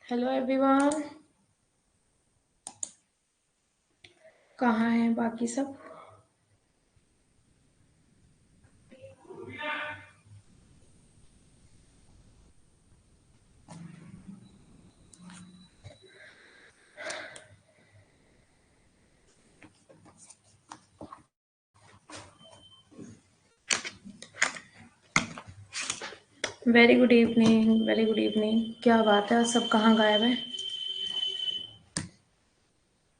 Hello everyone. कहाँ हैं बाकी सब? Very good evening, very good evening. क्या बात है, सब कहाँ गायब हैं?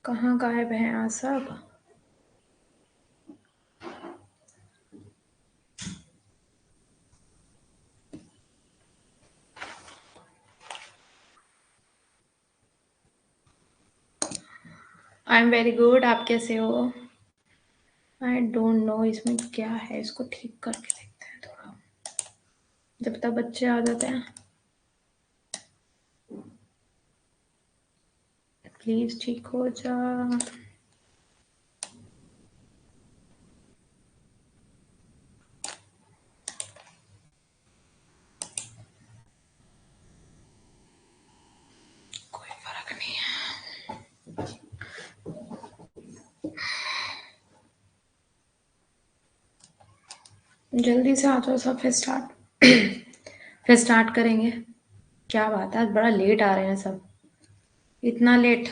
कहाँ गायब हैं आज सब? I am very good. आप कैसे हो? आई डोंट नो इसमें क्या है, इसको ठीक करके देखते हैं थोड़ा, जब तक बच्चे आ जाते हैं। प्लीज ठीक हो जा। कोई फर्क नहीं है, जल्दी से आ जाओ सब, फिर स्टार्ट फिर स्टार्ट करेंगे। क्या बात है, आज बड़ा लेट आ रहे हैं सब। इतना लेट?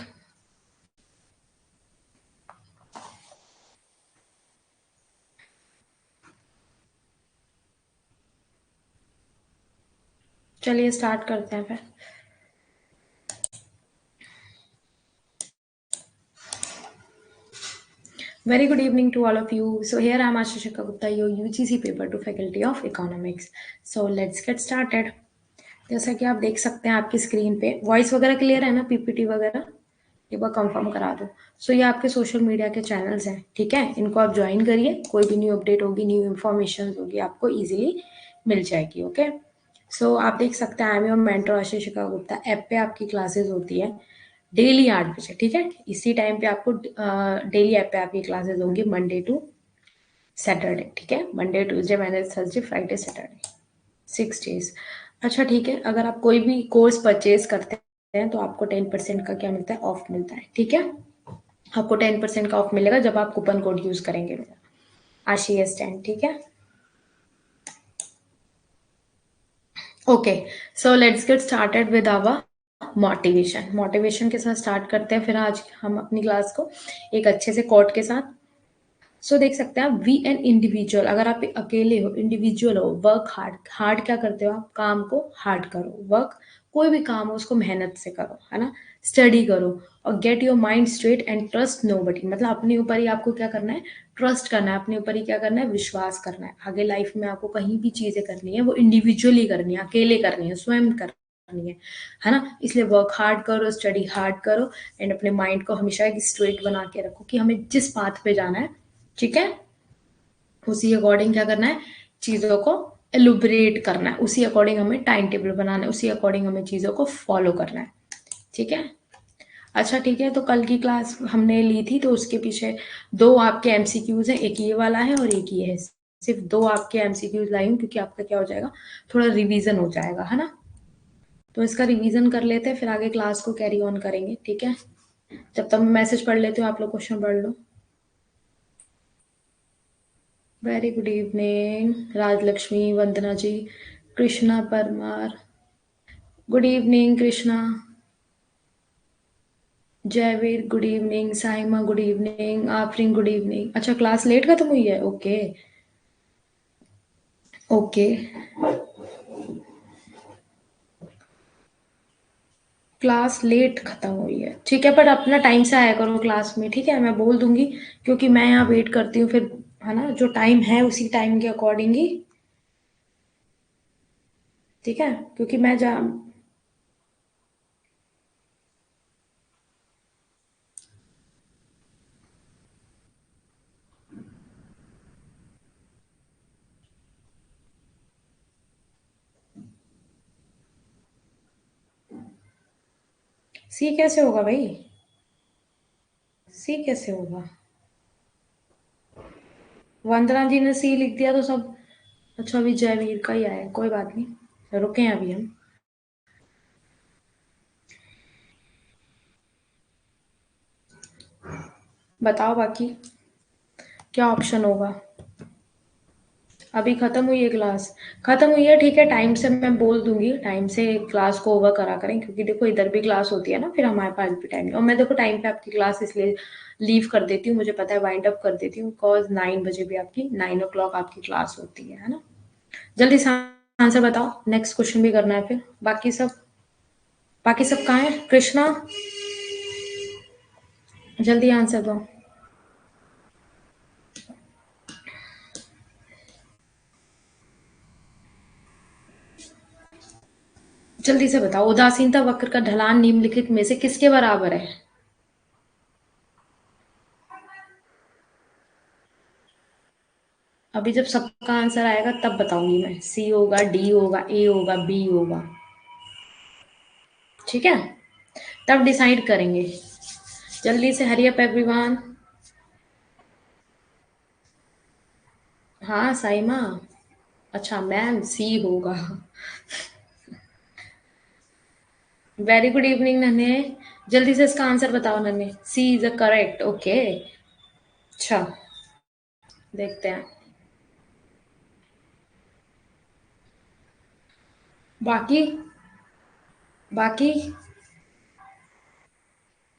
चलिए स्टार्ट करते हैं फिर। Very good evening to all of you. So here I am Ashishika Gupta, your UGC paper to Faculty of Economics. So let's get started. जैसा कि आप देख सकते हैं आपकी स्क्रीन पे, वॉइस वगैरह क्लियर है ना, पीपीटी वगैरह? एक बार कंफर्म करा दो। सो ये आपके सोशल मीडिया के चैनल्स हैं, ठीक है? इनको आप ज्वाइन करिए, कोई भी न्यू अपडेट होगी, न्यू इन्फॉर्मेशन होगी, आपको इजीली मिल जाएगी। ओके, सो आप देख सकते हैं I am your mentor Ashishika Gupta. App पे आपकी क्लासेस होती है डेली 8 बजे, ठीक है? इसी टाइम पे आपको डेली ऐप पे आपकी क्लासेस होंगी मंडे टू सैटरडे, ठीक है? Monday Tuesday Wednesday Thursday Friday Saturday, 6 days. अच्छा ठीक है, अगर आप कोई भी कोर्स परचेज करते हैं तो आपको 10% का क्या मिलता है, ऑफ मिलता है, ठीक है? आपको 10% का ऑफ मिलेगा जब आप कूपन कोड यूज करेंगे मेरा, ASHIS10, ठीक है? Okay, so let's get started with our motivation के साथ स्टार्ट करते हैं फिर आज हम अपनी क्लास को एक अच्छे से कोट के साथ। सो देख सकते हैं आप, वी एन इंडिविजुअल, अगर आप अकेले हो, इंडिविजुअल हो, वर्क हार्ड। हार्ड क्या करते हो आप? काम को हार्ड करो। वर्क, कोई भी काम हो उसको मेहनत से करो, है ना? स्टडी करो और get your mind straight and trust nobody, मतलब अपने ऊपर ही आपको क्या करना है, ट्रस्ट करना है, अपने ऊपर ही क्या करना है, विश्वास करना है। आगे लाइफ में आपको कहीं भी चीजें करनी है वो इंडिविजुअली करनी है, अकेले करनी है, स्वयं करनी है ना? इसलिए वर्क हार्ड करो, स्टडी हार्ड करो एंड अपने माइंड को हमेशा एक स्ट्रेट बना के रखो कि हमें जिस पाथ पे जाना है, ठीक है, उसी अकॉर्डिंग क्या करना है, चीजों को एलुबरेट करना है, उसी अकॉर्डिंग हमें टाइम टेबल बनाना है, उसी अकॉर्डिंग हमें चीजों को फॉलो करना है, ठीक है? अच्छा ठीक है, तो कल की क्लास हमने ली थी तो उसके पीछे दो आपके एमसीक्यूज हैं, एक ये वाला है और एक ये है। सिर्फ दो आपके एमसीक्यूज लाई हूँ क्योंकि आपका क्या हो जाएगा, थोड़ा रिवीजन हो जाएगा, है ना? तो इसका रिवीजन कर लेते हैं, फिर आगे क्लास को कैरी ऑन करेंगे, ठीक है? जब तक मैं मैसेज पढ़ लेती हूँ, आप लोग क्वेश्चन पढ़ लो। Very good evening Rajalakshmi, Vandana ji, Krishna Parmar, good evening Krishna, Jaiveer good evening, Saima good evening, Afreen good evening. अच्छा क्लास लेट खत्म हुई है, ओके ओके। क्लास लेट खत्म हुई है, ठीक है, पर अपना टाइम से आया करो क्लास में, ठीक है? मैं बोल दूंगी क्योंकि मैं यहाँ वेट करती हूँ फिर, है ना? जो टाइम है उसी टाइम के अकॉर्डिंग ही, ठीक है? क्योंकि मैं जा, सी कैसे होगा भाई? सी कैसे होगा? वंदना जी ने सी लिख दिया तो सब। अच्छा अभी जयवीर का ही आया है, कोई बात नहीं, रुके हैं अभी हम। बताओ बाकी क्या ऑप्शन होगा। अभी खत्म हुई है क्लास। खत्म हुई है, ठीक है, टाइम से मैं बोल दूंगी, टाइम से क्लास को ओवर करा करें, क्योंकि देखो इधर भी क्लास होती है ना, फिर हमारे पास भी टाइम नहीं, और मैं देखो टाइम पे आपकी क्लास इसलिए लीव कर देती हूँ, मुझे पता है वाइंड अप कर देती हूँ, बिकॉज 9 बजे भी आपकी 9 o'clock आपकी क्लास होती है ना। जल्दी से आंसर बताओ, नेक्स्ट क्वेश्चन भी करना है फिर। बाकी सब कहाँ है कृष्णा, जल्दी आंसर दो। जल्दी से बताओ, उदासीनता वक्र का ढलान निम्नलिखित में से किसके बराबर है। अभी जब सबका आंसर आएगा तब बताऊंगी मैं, सी होगा, डी होगा, ए होगा, बी होगा, ठीक है, तब डिसाइड करेंगे। जल्दी से हरी अप एवरीवन। हाँ साइमा। अच्छा मैम, सी होगा। वेरी गुड इवनिंग नन्हे। जल्दी से इसका आंसर बताओ नन्हे, सी इज अ करेक्ट, ओके। अच्छा, देखते हैं बाकी। बाकी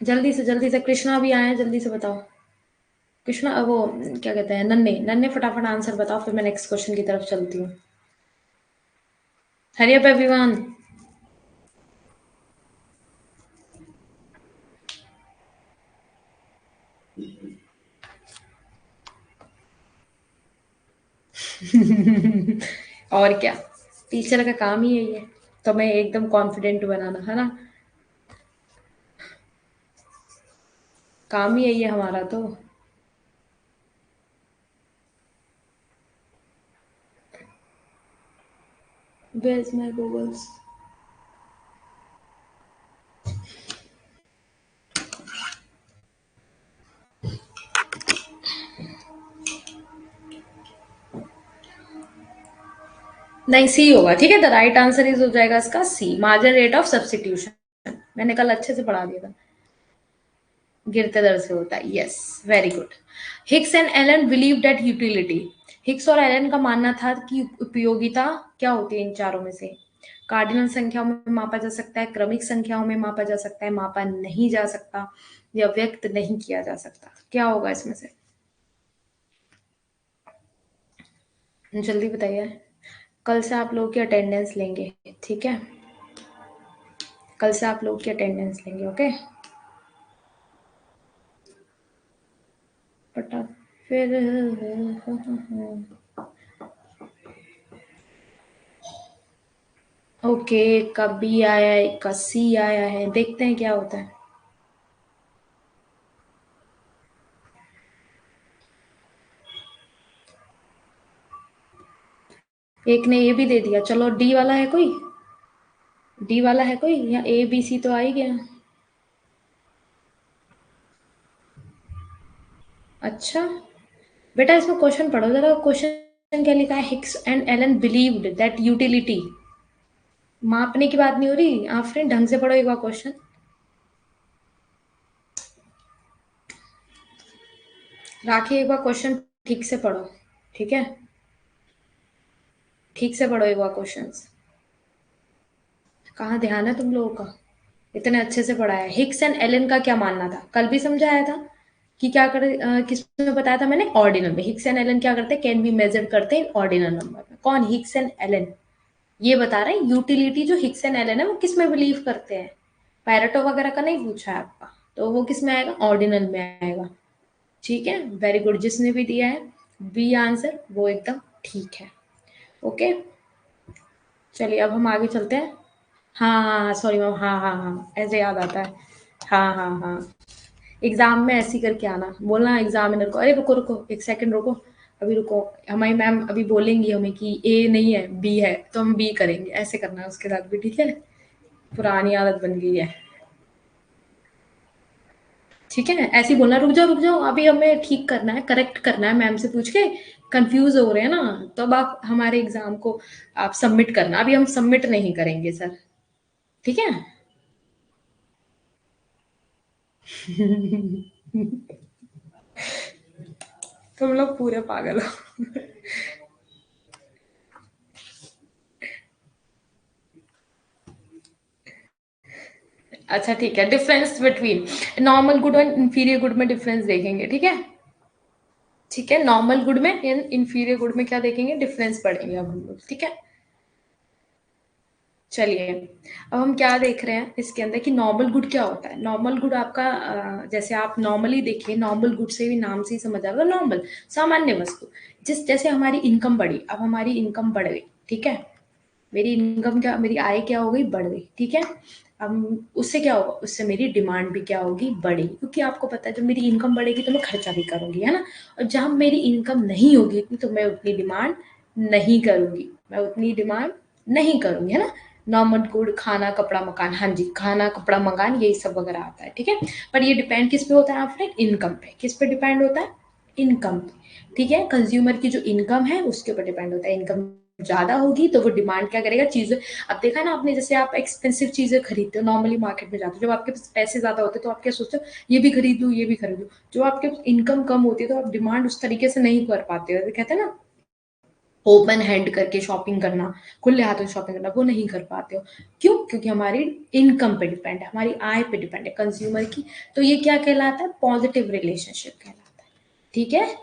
जल्दी से कृष्णा भी आए हैं, जल्दी से बताओ। कृष्णा वो क्या कहते हैं, नन्हे नन्हे फटाफट आंसर बताओ, फिर मैं नेक्स्ट क्वेश्चन की तरफ चलती हूँ। Hurry up everyone. और क्या, टीचर का काम ही यही है, तो मैं एकदम कॉन्फिडेंट बनाना है ना, काम ही यही है हमारा तो। Where's my googles? नहीं, सी होगा, ठीक है, द राइट आंसर इज हो जाएगा इसका सी, मार्जिन रेट ऑफ सब्सटीट्यूशन। मैंने कल अच्छे से पढ़ा दिया था, गिरते दर से होता है, yes, very good. Hicks and Allen believe that utility, Hicks और एलन का मानना था कि उपयोगिता क्या होती है इन चारों में से। कार्डिनल संख्याओं में मापा जा सकता है, क्रमिक संख्याओं में मापा जा सकता है, मापा नहीं जा सकता, या व्यक्त नहीं किया जा सकता, क्या होगा इसमें से। जल्दी बताइए, कल से आप लोग की अटेंडेंस लेंगे, ठीक है, कल से आप लोग की अटेंडेंस लेंगे, ओके। पटा फिर ओके, का बी आया है, का सी आया है, देखते हैं क्या होता है। एक ने ये भी दे दिया, चलो डी वाला है कोई, डी वाला है कोई, या ए बी सी तो आ ही गया। अच्छा, बेटा इसमें क्वेश्चन पढ़ो जरा, क्वेश्चन क्या लिखा है, Hicks and Allen believed that utility, मापने की बात नहीं हो रही, आप फ्रेंड ढंग से पढ़ो एक बार क्वेश्चन, राखी एक बार क्वेश्चन ठीक से पढ़ो, ठीक है, ठीक से पढ़ो एक बार क्वेश्चंस। कहाँ ध्यान है तुम लोगों का, इतने अच्छे से पढ़ाया है। हिक्स एंड एलन का क्या मानना था, कल भी समझाया था कि क्या करे, किसमें बताया था मैंने, ऑर्डिनल में। हिक्स एंड एलन क्या करते हैं, कैन बी मेजर्ड करते हैं ऑर्डिनल नंबर में। कौन, हिक्स एंड एलन, ये बता रहे हैं यूटिलिटी जो हिक्स एंड एलन है वो किस में बिलीव करते हैं। पैरेटो वगैरह का नहीं पूछा है आपका, तो वो किस में आएगा, ऑर्डिनल में आएगा, ठीक है, वेरी गुड। जिसने भी दिया है बी आंसर वो एकदम ठीक है, ओके। चलिए अब हम आगे चलते हैं। हाँ हाँ सॉरी मैम, हाँ हाँ हाँ, ऐसे याद आता है। हाँ हाँ हाँ, एग्जाम में ऐसे ही करके आना, बोलना एग्जामिनर को, अरे रुको रुको एक सेकंड रुको, अभी रुको, हमारी मैम अभी बोलेंगी हमें कि ए नहीं है बी है, तो हम बी करेंगे, ऐसे करना है उसके साथ भी, ठीक है, पुरानी आदत बन गई है, ठीक है, ऐसे ही बोलना, रुक जाओ अभी हमें ठीक करना है, करेक्ट करना है, मैम से पूछ के, कंफ्यूज हो रहे हैं ना, तो अब आप हमारे एग्जाम को आप सबमिट करना, अभी हम सबमिट नहीं करेंगे सर, ठीक है। तुम लोग पूरे पागल हो। अच्छा ठीक है, डिफरेंस बिटवीन नॉर्मल गुड और इंफीरियर गुड में डिफरेंस देखेंगे, ठीक है। ठीक है, नॉर्मल गुड में इंफीरियर गुड में क्या देखेंगे, डिफरेंस पढ़ेंगे अब हम लोग, ठीक है। चलिए, अब हम क्या देख रहे हैं इसके अंदर कि नॉर्मल गुड क्या होता है। नॉर्मल गुड आपका जैसे आप नॉर्मली देखिए, नॉर्मल गुड से भी नाम से ही समझ आएगा, नॉर्मल सामान्य वस्तु। जैसे हमारी इनकम बढ़ी, अब हमारी इनकम बढ़ गई, ठीक है। मेरी इनकम क्या, मेरी आय क्या हो गई, बढ़ गई, ठीक है। अब उससे क्या होगा, उससे मेरी डिमांड भी क्या होगी, बढ़ेगी, क्योंकि आपको पता है जब मेरी इनकम बढ़ेगी तो मैं खर्चा भी करूंगी, है ना। और जहां मेरी इनकम नहीं होगी तो मैं उतनी डिमांड नहीं करूंगी, मैं उतनी डिमांड नहीं करूंगी, है ना। नॉर्मल गुड, खाना कपड़ा मकान, हाँ जी, खाना कपड़ा मकान यही सब वगैरह आता है, ठीक है। पर ये डिपेंड किस पे होता है आपने, इनकम पे। किस पे डिपेंड होता है, इनकम पे, ठीक है। कंज्यूमर की जो इनकम है उसके ऊपर डिपेंड होता है। इनकम ज्यादा होगी तो वो डिमांड क्या करेगा, चीजें। अब देखा ना आपने, जैसे आप एक्सपेंसिव चीजें खरीदते हो, नॉर्मली मार्केट में जाते हो, जब आपके पास पैसे ज्यादा होते हैं तो आप क्या सोचते हो, ये भी खरीद लूं, ये भी खरीद लूं। जो आपके इनकम कम होती है तो आप डिमांड उस तरीके से नहीं कर पाते हो, तो कहते हैं ना, ओपन हैंड करके शॉपिंग करना, खुले हाथों से शॉपिंग करना, वो नहीं कर पाते हो। क्यों, क्योंकि हमारी इनकम पे डिपेंड है, हमारी आय पे डिपेंड है कंज्यूमर की। तो ये क्या कहलाता है, पॉजिटिव रिलेशनशिप कहलाता है, ठीक है।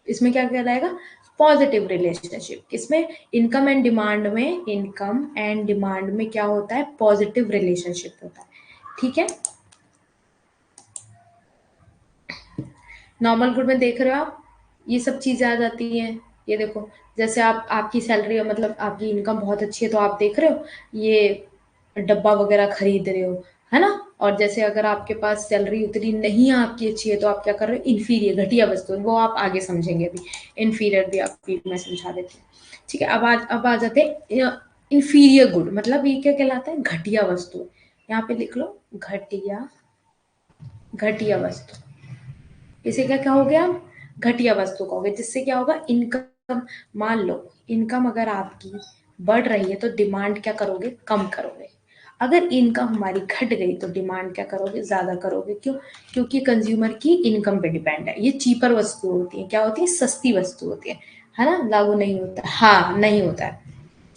इसमें क्या कहलाएगा, पॉजिटिव रिलेशनशिप। किसमें, इनकम एंड डिमांड में, इनकम एंड डिमांड में क्या होता है, पॉजिटिव रिलेशनशिप होता है, ठीक है। नॉर्मल गुड में देख रहे हो आप, ये सब चीजें आ जाती हैं। ये देखो, जैसे आप, आपकी सैलरी मतलब आपकी इनकम बहुत अच्छी है तो आप देख रहे हो ये डब्बा वगैरह खरीद रहे हो, है ना। और जैसे अगर आपके पास सैलरी उतनी नहीं है, आपकी अच्छी है, तो आप क्या कर रहे हो, इन्फीरियर, घटिया वस्तु, वो आप आगे समझेंगे अभी। इन्फीरियर भी आपकी मैं समझा देती हूँ, ठीक है। अब आ जाते हैं इन्फीरियर गुड, मतलब ये क्या कहलाता है, घटिया वस्तु। यहाँ पे लिख लो, घटिया, घटिया वस्तु। इसे क्या कहोगे आप, घटिया वस्तु कहोगे। जिससे क्या होगा, इनकम, मान लो इनकम अगर आपकी बढ़ रही है तो डिमांड क्या करोगे, कम करोगे। अगर इनकम हमारी घट गई तो डिमांड क्या करोगे, ज्यादा करोगे। क्यों, क्योंकि कंज्यूमर की इनकम पे डिपेंड है। ये चीपर वस्तु होती है, क्या होती है, सस्ती वस्तु होती है ना। लागू नहीं होता, हाँ नहीं होता है,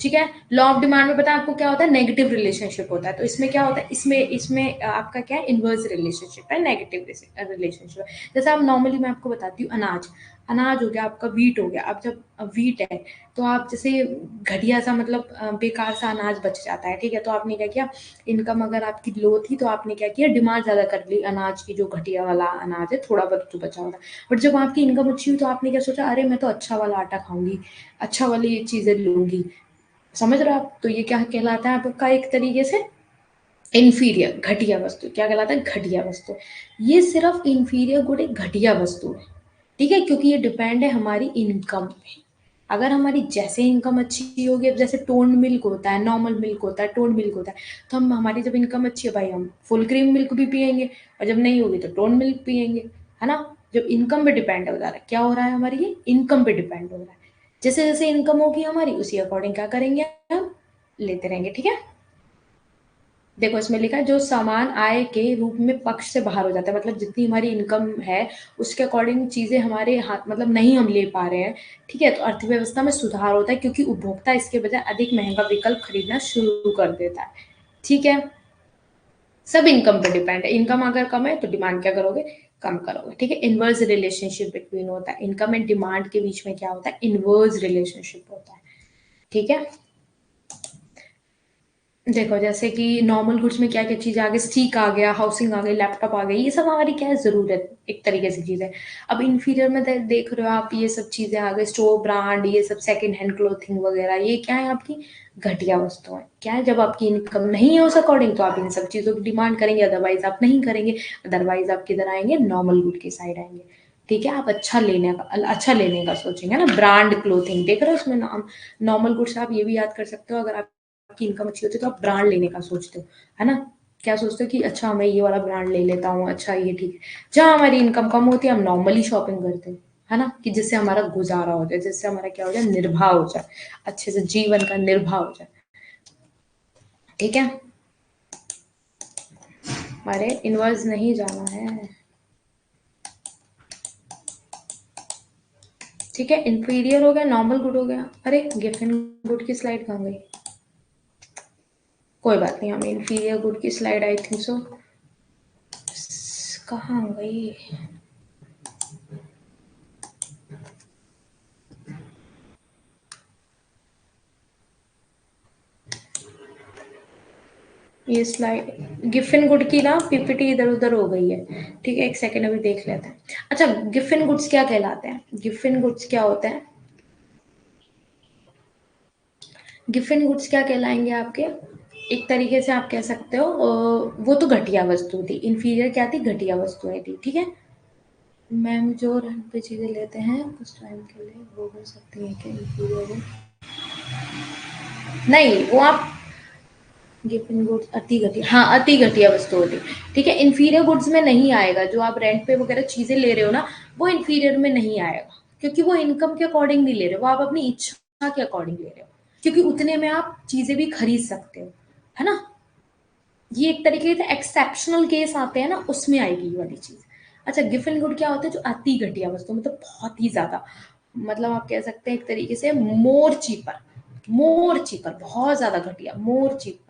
ठीक है। लॉ ऑफ डिमांड में पता है आपको क्या होता है, नेगेटिव रिलेशनशिप होता है। तो इसमें क्या होता है, इसमें इसमें आपका क्या है, इनवर्स रिलेशनशिप है, नेगेटिव रिलेशनशिप। जैसे आप नॉर्मली, मैं आपको बताती हूँ, अनाज, अनाज हो गया आपका, वीट हो गया। अब जब वीट है तो आप जैसे घटिया सा, मतलब बेकार सा अनाज बच जाता है, ठीक है। तो आपने क्या किया, इनकम अगर आपकी लो थी तो आपने क्या किया, डिमांड ज्यादा कर ली अनाज की, जो घटिया वाला अनाज है, थोड़ा बहुत जो बचा होगा। बट जब आपकी इनकम अच्छी हुई तो आपने क्या सोचा, अरे मैं तो अच्छा वाला आटा खाऊंगी, अच्छा वाली चीजें लूंगी, समझ रहे हो आप। तो ये क्या कहलाता है आपका, एक तरीके से इंफीरियर, घटिया वस्तु। क्या कहलाता है, घटिया वस्तु। ये सिर्फ इंफीरियर गुड एक घटिया वस्तु है, ठीक है, क्योंकि ये डिपेंड है हमारी इनकम पे। अगर हमारी जैसे इनकम अच्छी होगी, अब जैसे टोन्ड मिल्क होता है, नॉर्मल मिल्क होता है, टोन्ड मिल्क होता है, तो हम, हमारी जब इनकम अच्छी है भाई, हम फुल क्रीम मिल्क भी पियेंगे। और जब नहीं होगी तो टोन्ड मिल्क पियेंगे, है ना। जब इनकम पे डिपेंड हो जा रहा है, क्या हो रहा है, हमारी ये इनकम पे डिपेंड हो रहा है। जैसे जैसे इनकम होगी हमारी, उसी अकॉर्डिंग क्या करेंगे, हम लेते रहेंगे, ठीक है। देखो इसमें लिखा है, जो सामान आय के रूप में पक्ष से बाहर हो जाता है, मतलब जितनी हमारी इनकम है उसके अकॉर्डिंग चीजें हमारे हाथ, मतलब नहीं हम ले पा रहे हैं, ठीक है। तो अर्थव्यवस्था में सुधार होता है, क्योंकि उपभोक्ता इसके बजाय अधिक महंगा विकल्प खरीदना शुरू कर देता है, ठीक है। सब इनकम पे डिपेंड है। इनकम अगर कम है तो डिमांड क्या करोगे, कम करोगे, ठीक है। इनवर्स रिलेशनशिप बिटवीन होता है, इनकम एंड डिमांड के बीच में क्या होता है, इनवर्स रिलेशनशिप होता है, ठीक है। देखो जैसे कि नॉर्मल गुड्स में क्या क्या चीज़ आ गई, स्टीक आ गया, हाउसिंग आ गई, लैपटॉप आ गई, ये सब हमारी क्या है, ज़रूरत, एक तरीके से चीज़ है। अब इन्फीरियर में देख रहे हो आप, ये सब चीज़ें आ गई, स्टोर ब्रांड, ये सब सेकंड हैंड क्लोथिंग वगैरह, ये क्या है, आपकी घटिया वस्तु है। क्या है, जब आपकी इनकम नहीं है उस अकॉर्डिंग तो आप इन सब चीज़ों की डिमांड करेंगे, अदरवाइज आप नहीं करेंगे। अदरवाइज आप किधर आएंगे, नॉर्मल गुड की साइड आएंगे, ठीक है। आप अच्छा लेने का सोचेंगे ना, ब्रांड क्लोथिंग देख रहे हो उसमें नाम। नॉर्मल गुड्स आप ये भी याद कर सकते हो, अगर आप आपकी इनकम अच्छी होती है तो आप ब्रांड लेने का सोचते हो, है ना। क्या सोचते हो कि अच्छा मैं ये वाला ब्रांड ले लेता हूँ, अच्छा ये ठीक है। जहाँ हमारी इनकम कम होती है हम नॉर्मली शॉपिंग करते हैं, है ना, कि जिससे हमारा गुजारा हो जाए, जिससे हमारा क्या हो जाए, निर्वाह हो जाए, अच्छे से जीवन का निर्वाह हो जाए, ठीक है। हमारे इनवर्स नहीं जाना है। ठीक है, इंफीरियर हो गया, नॉर्मल गुड हो गया। अरे गिवन गुड की स्लाइड कहाँ गई? कोई बात नहीं, हमें इंफीरियर गुड की स्लाइड आई थिंक सो कहाँ गई? ये स्लाइड गिफिन गुड की ना पीपीटी इधर उधर हो गई है। ठीक है, एक सेकंड अभी देख लेते हैं। अच्छा, गिफिन गुड्स क्या कहलाते हैं? गिफिन गुड्स क्या होते हैं? गिफिन गुड्स क्या कहलाएंगे आपके? एक तरीके से आप कह सकते हो वो तो घटिया वस्तु थी। इन्फीरियर क्या थी? घटिया वस्तुएं थी। ठीक है, मैम जो रेंट पे चीजें लेते हैं कुछ टाइम के लिए वो हो सकती है कि इन्फीरियर नहीं, वो आप गिवन गुड्स अति घटिया, हाँ अति घटिया वस्तु होती। ठीक है, इन्फीरियर गुड्स में नहीं आएगा। जो आप रेंट पे वगैरह चीजें ले रहे हो ना, वो इन्फीरियर में नहीं आएगा, क्योंकि वो इनकम के अकॉर्डिंग नहीं ले रहे हो, वो आप अपनी इच्छा के अकॉर्डिंग ले रहे हो, क्योंकि उतने में आप चीजें भी खरीद सकते हो, है ना। ये एक तरीके से एक्सेप्शनल केस आते हैं ना, उसमें आएगी ये वाली चीज। अच्छा, गिवन गुड क्या होता है? जो अति घटिया वस्तु, मतलब बहुत ही ज्यादा, मतलब आप कह सकते हैं एक तरीके से मोर चीपर। मोर चीपर, बहुत ज्यादा घटिया, मोर चीपर,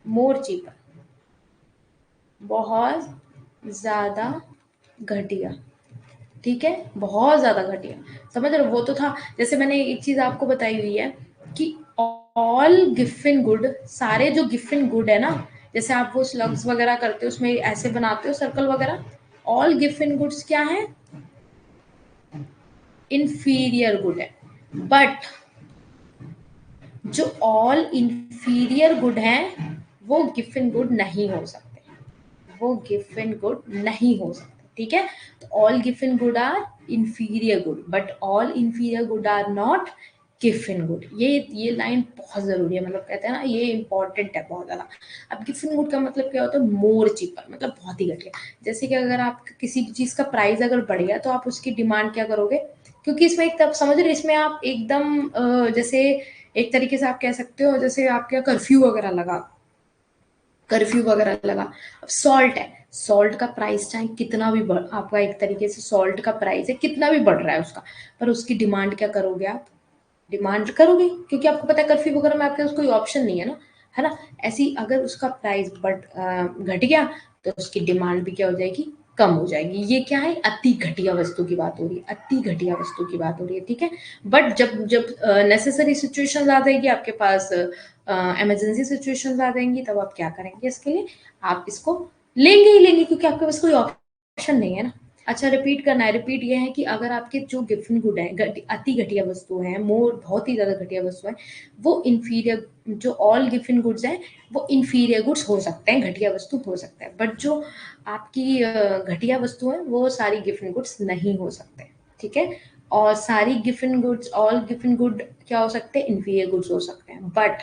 मोर चीपर, बहुत ज्यादा घटिया। ठीक है, बहुत ज्यादा घटिया। समझ रहे हो? वो तो था, जैसे मैंने एक चीज आपको बताई हुई है कि ऑल गिफिन गुड, सारे जो गिफिन गुड है ना, जैसे आप वो स्लग्स वगैरह करते हो उसमें ऐसे बनाते हो सर्कल वगैरह, ऑल गिफिन गुड्स क्या है? इंफीरियर गुड है। बट जो ऑल इंफीरियर गुड है वो गिफिन गुड नहीं हो सकते, वो गिवन गुड नहीं हो सकते। ठीक है, तो all given good are inferior good, but all inferior good are not given good. ये लाइन बहुत जरूरी है, मतलब कहते हैं ना, ये इंपॉर्टेंट है बहुत ज्यादा। अब गिवन गुड का मतलब क्या होता है? मोर चीपर, मतलब बहुत ही घटिया। जैसे कि अगर आप किसी चीज का प्राइस अगर बढ़ गया तो आप उसकी डिमांड क्या करोगे? क्योंकि इसमें एक तब समझ रहे, इसमें आप एकदम जैसे एक तरीके से आप कह सकते हो, जैसे आपके कर्फ्यू वगैरह लगा, कर्फ्यू वगैरह लगा। अब सॉल्ट है, सॉल्ट का प्राइस चाहे कितना भी बढ़, आपका एक तरीके से सॉल्ट का प्राइस है कितना भी बढ़ रहा है उसका, पर उसकी डिमांड क्या करोगे आप? डिमांड करोगे, क्योंकि आपको पता है कर्फ्यू वगैरह में आपके पास कोई ऑप्शन नहीं है ना, है ना। ऐसी अगर उसका प्राइस घट गया तो उसकी डिमांड भी क्या हो जाएगी? कम हो जाएगी। ये क्या है? अति घटिया वस्तु की बात हो रही है, अति घटिया वस्तु की बात हो रही है। ठीक है, बट जब जब नेसेसरी सिचुएशन आ जाएगी आपके पास, इमरजेंसी सिचुएशन आ जाएंगी, तब आप क्या करेंगे? इसके लिए आप इसको लेंगे ही लेंगे, क्योंकि आपके पास कोई ऑप्शन नहीं है ना। अच्छा, रिपीट करना है, रिपीट ये है कि अगर आपके जो गिवन गुड है अति घटिया वस्तु है, मोर बहुत ही ज्यादा घटिया वस्तु है, वो इंफीरियर, जो ऑल गिवन गुड्स हैं वो इंफीरियर गुड्स हो सकते हैं, घटिया वस्तु हो सकता है, बट जो आपकी घटिया वस्तु है वो सारी गिवन गुड्स नहीं हो सकते। ठीक है, और सारी given goods, all given good क्या हो सकते हैं? इंफीरियर गुड्स हो सकते हैं, बट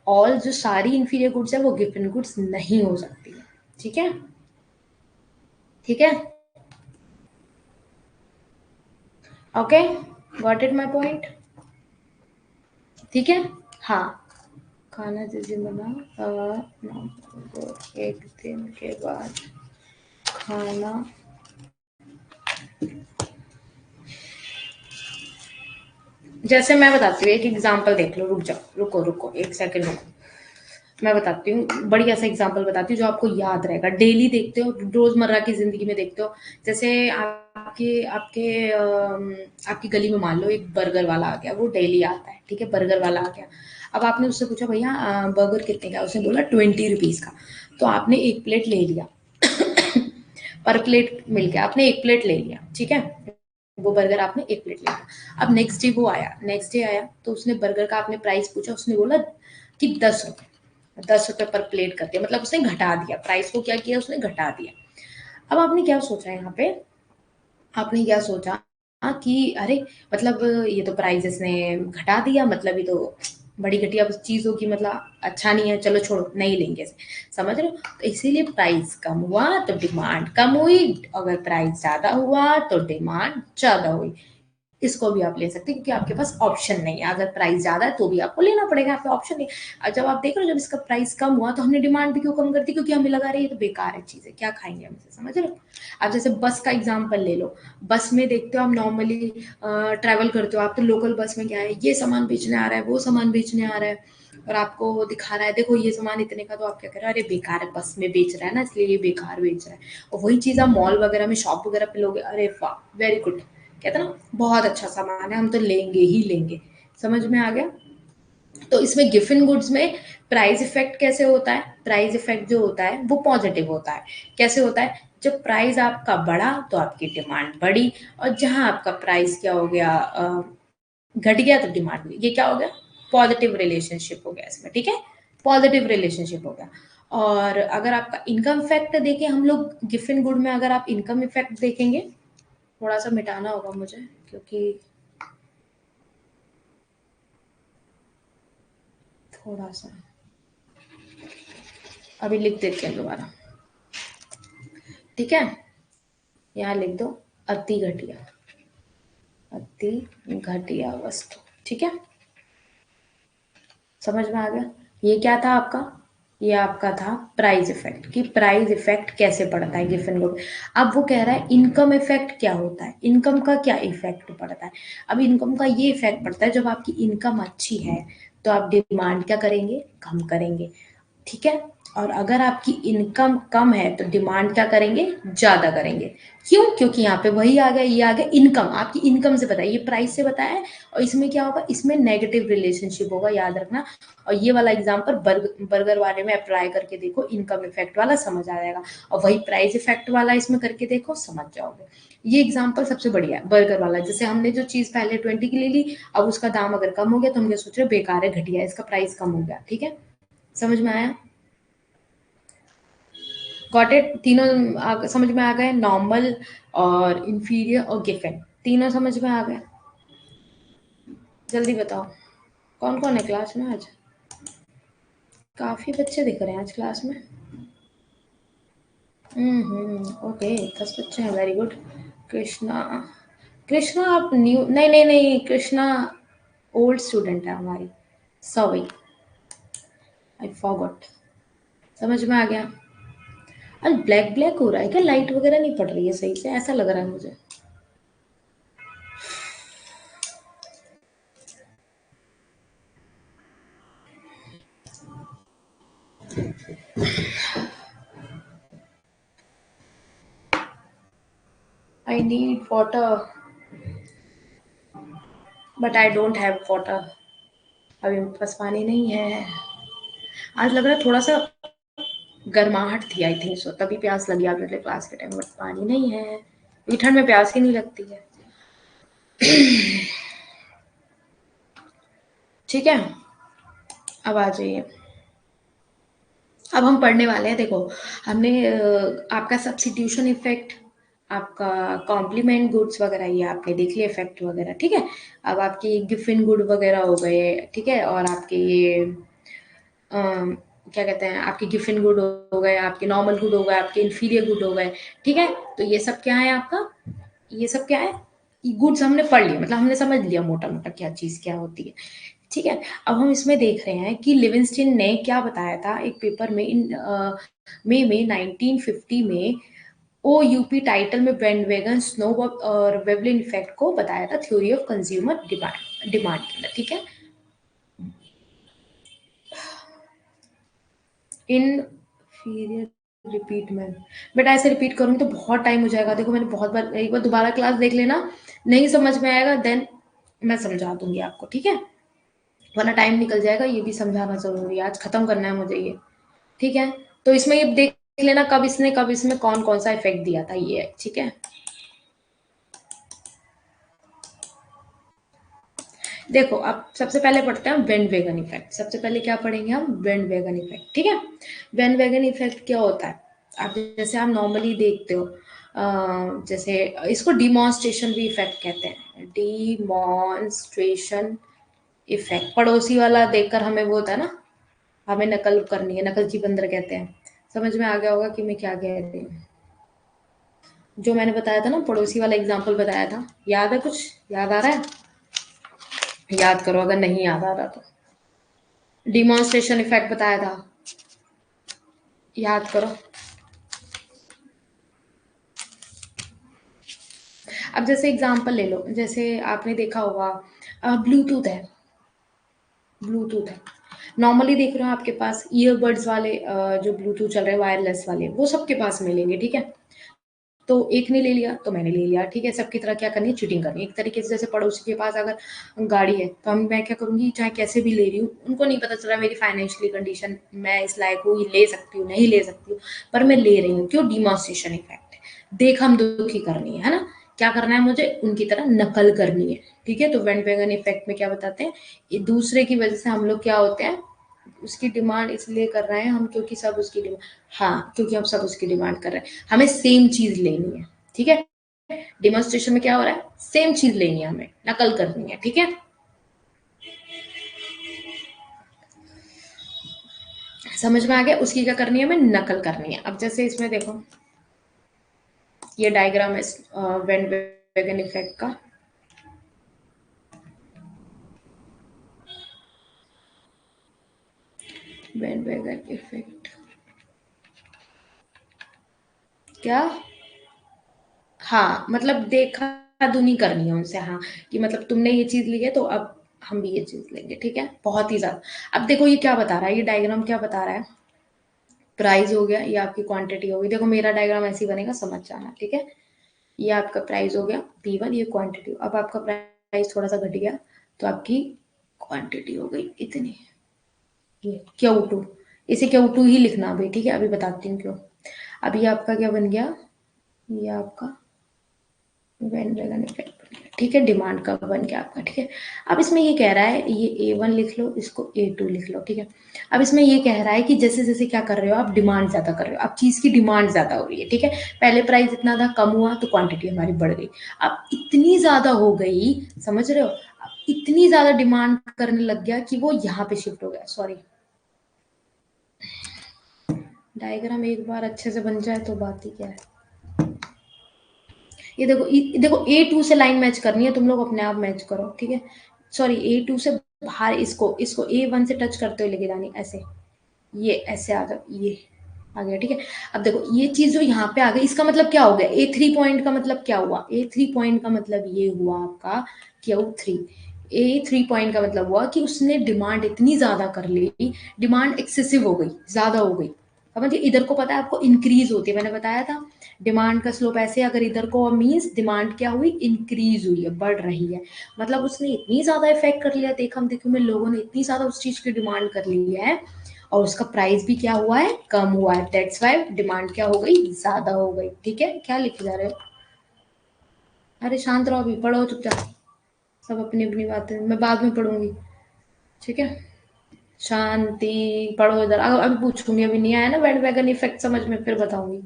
ऑल जो सारी इंफीरियर गुड्स है वो गिवन गुड्स नहीं हो सकती है। ठीक है, ठीक है, okay, got it my point? ठीक है, हाँ। खाना जैसे बना, एक दिन के बाद खाना, जैसे मैं बताती हूँ, एक एग्जांपल देख लो, रुक जाओ, रुको रुको एक सेकंड रुको, मैं बताती हूँ, बढ़िया सा एग्जांपल बताती हूँ जो आपको याद रहेगा, डेली देखते हो, रोजमर्रा की जिंदगी में देखते हो। जैसे आपके आपके आपकी गली में मान लो एक बर्गर वाला आ गया, वो डेली आता है। ठीक है, बर्गर वाला आ गया। अब आपने उससे पूछा भैया बर्गर कितने का? उसने बोला 20 रुपीज का। तो आपने एक प्लेट ले लिया, पर प्लेट मिल गया, आपने एक प्लेट ले लिया। ठीक है, वो बर्गर आपने एक प्लेट ले लिया। अब नेक्स्ट डे वो आया, नेक्स्ट डे आया तो उसने बर्गर का आपने प्राइस पूछा, उसने बोला कि 10 रुपए, 10 रुपए पर प्लेट कर दिया, मतलब उसने घटा दिया प्राइस को, क्या किया उसने? घटा दिया। अब आपने क्या सोचा यहाँ पे? आपने क्या सोचा कि अरे, मतलब ये तो प्राइस इसने घटा दिया, मतलब ये तो बड़ी घटिया चीज होगी, मतलब अच्छा नहीं है, चलो छोड़ो नहीं लेंगे इसे। समझ रहे हो? तो इसीलिए प्राइस कम हुआ तो डिमांड कम हुई, अगर प्राइस ज्यादा हुआ तो डिमांड ज्यादा हुई। इसको भी आप ले सकते हैं क्योंकि आपके पास ऑप्शन नहीं है, अगर प्राइस ज्यादा है तो भी आपको लेना पड़ेगा, आपका ऑप्शन नहीं। और जब आप देख रहे हो जब इसका प्राइस कम हुआ तो हमने डिमांड भी क्यों कम कर दी, क्योंकि हमें लगा रही है ये तो बेकार है चीजें, क्या खाएंगे हम इसे, समझ रहे हो। आप जैसे बस का एग्जाम्पल ले लो, बस में देखते हो आप नॉर्मली ट्रैवल करते हो आप, तो लोकल बस में क्या है, ये सामान बेचने आ रहा है, वो सामान बेचने आ रहा है, और आपको वो दिखा रहा है देखो ये सामान इतने का, तो आप क्या कर रहे हो, अरे बेकार है, बस में बेच रहा है ना इसलिए ये बेकार बेच रहा है। और वही चीज आप मॉल वगैरह में शॉप वगैरह पे लोगे, अरे वाह वेरी गुड, कहते हैं ना बहुत अच्छा सामान है हम तो लेंगे ही लेंगे। समझ में आ गया। तो इसमें गिफिन गुड्स में प्राइस इफेक्ट कैसे होता है, प्राइस इफेक्ट जो होता है वो पॉजिटिव होता है। कैसे होता है, जब प्राइस आपका बढ़ा तो आपकी डिमांड बढ़ी, और जहां आपका प्राइस क्या हो गया, घट गया तो डिमांड हुई, ये क्या हो गया, पॉजिटिव रिलेशनशिप हो गया इसमें, ठीक है, पॉजिटिव रिलेशनशिप हो गया। और अगर आपका इनकम इफेक्ट देखें हम लोग गिफिन गुड में, अगर आप इनकम इफेक्ट देखेंगे, थोड़ा सा मिटाना होगा मुझे क्योंकि थोड़ा सा, अभी लिख देते हैं दोबारा, ठीक है, यहाँ लिख दो, अति घटिया, अति घटिया वस्तु, ठीक है, समझ में आ गया। ये क्या था आपका, ये आपका था प्राइस इफेक्ट, कि प्राइस इफेक्ट कैसे पड़ता है गिफिन गुड। अब वो कह रहा है इनकम इफेक्ट क्या होता है, इनकम का क्या इफेक्ट पड़ता है। अब इनकम का ये इफेक्ट पड़ता है जब आपकी इनकम अच्छी है तो आप डिमांड क्या करेंगे, कम करेंगे, ठीक है। और अगर आपकी इनकम कम है तो डिमांड क्या करेंगे, ज्यादा करेंगे। क्यों, क्योंकि यहाँ पे वही आ गया, ये आ गया इनकम, आपकी इनकम से बताया, ये प्राइस से बताया है, और इसमें क्या होगा, इसमें नेगेटिव रिलेशनशिप होगा, याद रखना। और ये वाला एग्जाम्पल बर्गर वाले में अप्लाई करके देखो, इनकम इफेक्ट वाला समझ आ जाएगा, और वही प्राइस इफेक्ट वाला इसमें करके देखो, समझ जाओगे। ये एग्जाम्पल सबसे बढ़िया है बर्गर वाला, जैसे हमने जो चीज पहले 20 की ले ली, अब उसका दाम अगर कम हो गया तो हम क्या सोच रहे, बेकार है, घटिया है, इसका प्राइस कम हो गया, ठीक है, समझ में आया। गॉट इट, तीनों समझ में आ गए, नॉर्मल और इंफीरियर और गिफिन, तीनों समझ में आ गए। जल्दी बताओ, कौन कौन है क्लास में आज, काफी बच्चे दिख रहे हैं आज क्लास में। ओके, 10 बच्चे हैं, वेरी गुड। कृष्णा, कृष्णा आप न्यू, नहीं नहीं नहीं, कृष्णा ओल्ड स्टूडेंट है हमारी, सॉरी, आई फॉरगॉट। समझ में आ गया। आज ब्लैक ब्लैक हो रहा है क्या, लाइट वगैरह नहीं पड़ रही है सही से, ऐसा लग रहा है मुझे। I need water but I don't have water, अभी मेरे पास पानी नहीं है। आज लग रहा है थोड़ा सा गर्माहट थी, आई थिंक सो, तभी प्यास लगी आज मेरे क्लास के टाइम, बट पानी नहीं है, ये ठंड में प्यास ही नहीं लगती है। ठीक है, अब आ जाइए, अब हम पढ़ने वाले हैं, देखो हमने आपका सब्स्टिट्यूशन इफेक्ट, आपका कॉम्प्लीमेंट गुड्स वगैरह ये आपने देख लिया इफेक्ट वगैरह, ठीक है। अब आपकी गिफिन गुड वगैरह हो गए, ठीक है, और आपके ये क्या कहते हैं, आपके गिफिन गुड हो गए, आपके नॉर्मल गुड हो गए, आपके इन्फीरियर गुड हो गए, ठीक है। तो ये सब क्या है आपका, ये सब क्या है, गुड्स हमने पढ़ लिया, मतलब हमने समझ लिया मोटा मोटा क्या चीज क्या होती है, ठीक है। अब हम इसमें देख रहे हैं कि लिविंगस्टन ने क्या बताया था एक पेपर में, इन मई में 1950 में, ओ यूपी टाइटल में बैंडवैगन स्नोबॉब और वेवलिन इफेक्ट को बताया था theory of consumer demand, demand के अंदर, ठीक है। इनफीरियर रिपीट में, बट ऐसे रिपीट करूंगी तो बहुत टाइम हो जाएगा, देखो मैंने बहुत बार, एक बार दोबारा क्लास देख लेना, नहीं समझ में आएगा देन मैं समझा दूंगी आपको, ठीक है, वरना टाइम निकल जाएगा, ये भी समझाना जरूरी है, आज खत्म करना है मुझे ये, ठीक है। तो इसमें ये देख लेना कब इसमें कौन कौन सा इफेक्ट दिया था, ये है, ठीक है। देखो अब सबसे पहले पढ़ते हैं वेन वेगन इफेक्ट, सबसे पहले क्या पढ़ेंगे हम, वेन वेगन इफेक्ट, ठीक है। वेन वेगन इफेक्ट क्या होता है, आप जैसे आप नॉर्मली देखते हो, जैसे इसको डिमॉन्स्ट्रेशन भी इफेक्ट कहते हैं, डिमॉन्स्ट्रेशन इफेक्ट, पड़ोसी वाला देखकर हमें वो होता है ना, हमें नकल करनी है, नकल की बंदर कहते हैं, समझ में आ गया होगा कि मैं क्या कह रही हूँ। जो मैंने बताया था ना, पड़ोसी वाला एग्जाम्पल बताया था, याद है? कुछ याद आ रहा है? याद करो अगर नहीं याद आ रहा तो। डिमॉन्स्ट्रेशन इफेक्ट बताया था, याद करो। अब जैसे एग्जाम्पल ले लो, जैसे आपने देखा होगा ब्लूटूथ है। ब्लूटूथ है, नॉर्मली देख रहे हो आपके पास ईयरबड्स वाले जो ब्लूटूथ चल रहे हैं वायरलेस वाले, वो सबके पास मिलेंगे, ठीक है? तो एक ने ले लिया तो मैंने ले लिया, ठीक है? सबकी तरह क्या करनी है, चीटिंग करनी है एक तरीके से। जैसे पड़ोसी के पास अगर गाड़ी है तो मैं क्या करूंगी, चाहे कैसे भी ले रही हूँ, उनको नहीं पता चल रहा मेरी फाइनेंशियली कंडीशन, मैं इस लायक हूँ, ले सकती हूँ नहीं ले सकती हूँ, पर मैं ले रही हूँ। क्यों? डिमॉन्स्ट्रेशन इफेक्ट है, देख हम दुखी करनी है ना? क्या करना है मुझे? उनकी तरह नकल करनी है, ठीक है? तो वेन वेगन इफेक्ट में क्या बताते हैं, ये दूसरे की वजह से हम लोग क्या होते हैं, उसकी डिमांड इसलिए कर रहे हैं हम, क्योंकि सब उसकी डिमांड, हाँ, क्योंकि हम सब उसकी डिमांड कर रहे हैं, हमें सेम चीज लेनी है, ठीक है? डिमॉन्स्ट्रेशन में क्या हो रहा है, सेम चीज लेनी है हमें, नकल करनी है, ठीक है? समझ में आ गया? उसकी क्या करनी है, हमें नकल करनी है। अब जैसे इसमें देखो, ये डायग्राम है वेन वेगन इफेक्ट का। वेन वेगन इफेक्ट क्या, हाँ, मतलब देखा दुनी करनी है उनसे, हाँ, कि मतलब तुमने ये चीज ली है तो अब हम भी ये चीज लेंगे, ठीक है? बहुत ही ज्यादा। अब देखो ये क्या बता रहा है, ये डायग्राम क्या बता रहा है, प्राइस हो गया, ये आपकी क्वांटिटी हो गई। देखो मेरा डायग्राम ऐसे ही बनेगा, समझ जाना, ठीक है? ये आपका प्राइस हो गया P1, ये क्वांटिटी। अब आपका प्राइस थोड़ा सा घट गया तो आपकी क्वांटिटी हो गई इतनी, ये Q2। इसे Q2 ही लिखना अभी, ठीक है? अभी बताती हूँ क्यों। अब ये आपका क्या बन गया, ये आपका वेन वेगन इफेक्ट बन गया, ठीक है? डिमांड का बन गया आपका, ठीक है? अब इसमें ये कह रहा है, ये A1 लिख लो, इसको A2 लिख लो, ठीक है? अब इसमें ये कह रहा है कि जैसे जैसे क्या कर रहे हो आप, डिमांड ज्यादा कर रहे हो, अब चीज की डिमांड ज्यादा हो रही है, ठीक है? पहले प्राइस इतना था, कम हुआ तो क्वांटिटी हमारी बढ़ गई, अब इतनी ज्यादा हो गई, समझ रहे हो? अब इतनी ज्यादा डिमांड करने लग गया कि वो यहाँ पे शिफ्ट हो गया। सॉरी, डायग्राम एक बार अच्छे से बन जाए तो बात ही क्या है। ये देखो A2 से लाइन मैच करनी है, तुम लोग अपने आप मैच करो, ठीक है? सॉरी, A2 से बाहर, इसको इसको A1 से टच करते हुए लेके जानी, ऐसे, ये ऐसे आ जाओ, ये आ गया, ठीक है? अब देखो ये चीज जो यहाँ पे आ गई, इसका मतलब क्या हो गया, A3 पॉइंट का मतलब क्या हुआ, A3 पॉइंट का मतलब ये हुआ आपका Q3। A3 पॉइंट का मतलब हुआ कि उसने डिमांड इतनी ज्यादा कर ली, डिमांड एक्सेसिव हो गई, ज्यादा हो गई। समझिए, इधर को पता है आपको इंक्रीज होती है, मैंने बताया था डिमांड का स्लोप ऐसे, अगर इधर को मीन्स डिमांड क्या हुई, इंक्रीज हुई है, बढ़ रही है। मतलब उसने इतनी ज्यादा इफेक्ट कर लिया, देखम देखो में लोगों ने इतनी ज्यादा उस चीज की डिमांड कर ली है, और उसका प्राइस भी क्या हुआ है, कम हुआ है। दैट्स वाई डिमांड क्या हो गई, ज्यादा हो गई, ठीक है? क्या लिखे जा रहे हो? अरे शांत रहो, अभी पढ़ो चुपचाप, सब अपनी अपनी बातें मैं बाद में पढ़ूंगी, ठीक है? शांति, पढ़ो इधर। अभी पूछूंगी, अभी नहीं आया ना बैंड वैगन इफेक्ट समझ में, फिर बताऊंगी।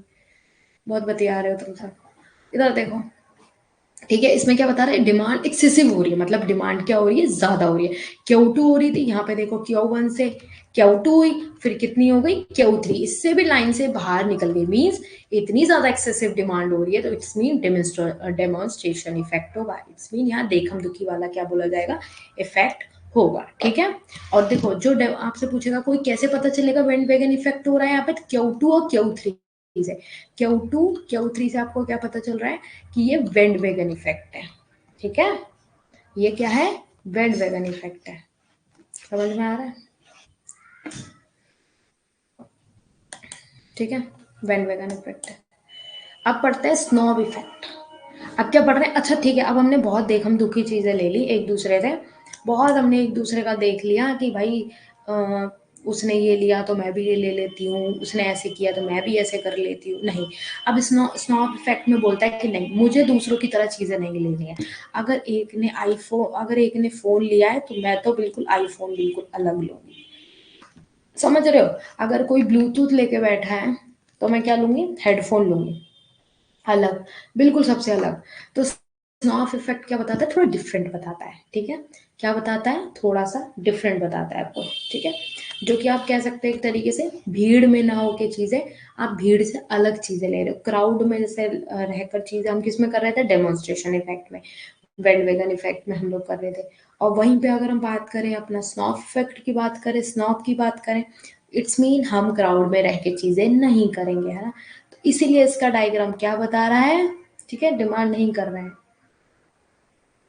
बहुत बतिया रहे हो तुम सब, इधर देखो, ठीक है? इसमें क्या बता रहे हैं, डिमांड एक्सेसिव हो रही है, मतलब डिमांड क्या हो रही है, ज्यादा हो रही है। Q2 हो रही थी, यहाँ पे देखो Q1 से Q2 हुई, फिर कितनी हो गई, Q3, इससे भी लाइन से बाहर निकल गई, मीन्स इतनी ज्यादा एक्सेसिव डिमांड हो रही है, तो इट्स मीन डेमोन्स्ट्रेशन इफेक्ट होगा। इट्स मीन यहाँ देखम दुखी वाला क्या बोला जाएगा, इफेक्ट होगा, ठीक है? और देखो जो आपसे पूछेगा कोई, कैसे पता चलेगा वेन वेगन इफेक्ट हो रहा है, यहाँ पे Q2 और Q3 से, Q2 Q3 से आपको क्या पता चल रहा है कि ये वेंड वेगन इफेक्ट है, ठीक है? ये क्या है, वेंड वेगन इफेक्ट है। समझ में आ रहा है? ठीक है, वेंड वेगन इफेक्ट है। अब पढ़ते हैं स्नॉब इफेक्ट। अब क्या पढ़ रहे हैं, अच्छा ठीक है, अब हमने बहुत देखम दुखी चीजें ले ली एक दूसरे से, बहुत हमने एक दूसरे का देख लिया कि भाई उसने ये लिया तो मैं भी ये ले लेती हूँ, उसने ऐसे किया तो मैं भी ऐसे कर लेती हूँ। नहीं, अब स्नॉब इफेक्ट में बोलता है कि नहीं, मुझे दूसरों की तरह चीजें नहीं लेनी है। अगर एक ने फोन लिया है तो मैं तो बिल्कुल आईफोन बिल्कुल अलग लूंगी। समझ रहे हो? अगर कोई ब्लूटूथ लेके बैठा है तो मैं क्या लूंगी, हेडफोन लूंगी, अलग, बिल्कुल सबसे अलग। तो स्नॉफ इफेक्ट क्या बताता है, थोड़ा डिफरेंट बताता है, ठीक है? क्या बताता है, थोड़ा सा डिफरेंट बताता है आपको, ठीक है? जो कि आप कह सकते हैं एक तरीके से भीड़ में ना होके चीजें, आप भीड़ से अलग चीजें ले रहे हो, क्राउड में जैसे रहकर चीजें हम किस में कर रहे थे, डेमोन्स्ट्रेशन इफेक्ट में, बैंडवैगन इफेक्ट में हम लोग कर रहे थे। और वहीं पे अगर हम बात करें अपना स्नॉप इफेक्ट की बात करें, स्नॉप की बात करें, इट्स मीन हम क्राउड में रह के चीजें नहीं करेंगे, है ना। तो इसीलिए इसका डायग्राम क्या बता रहा है, ठीक है, डिमांड नहीं कर रहे हैं,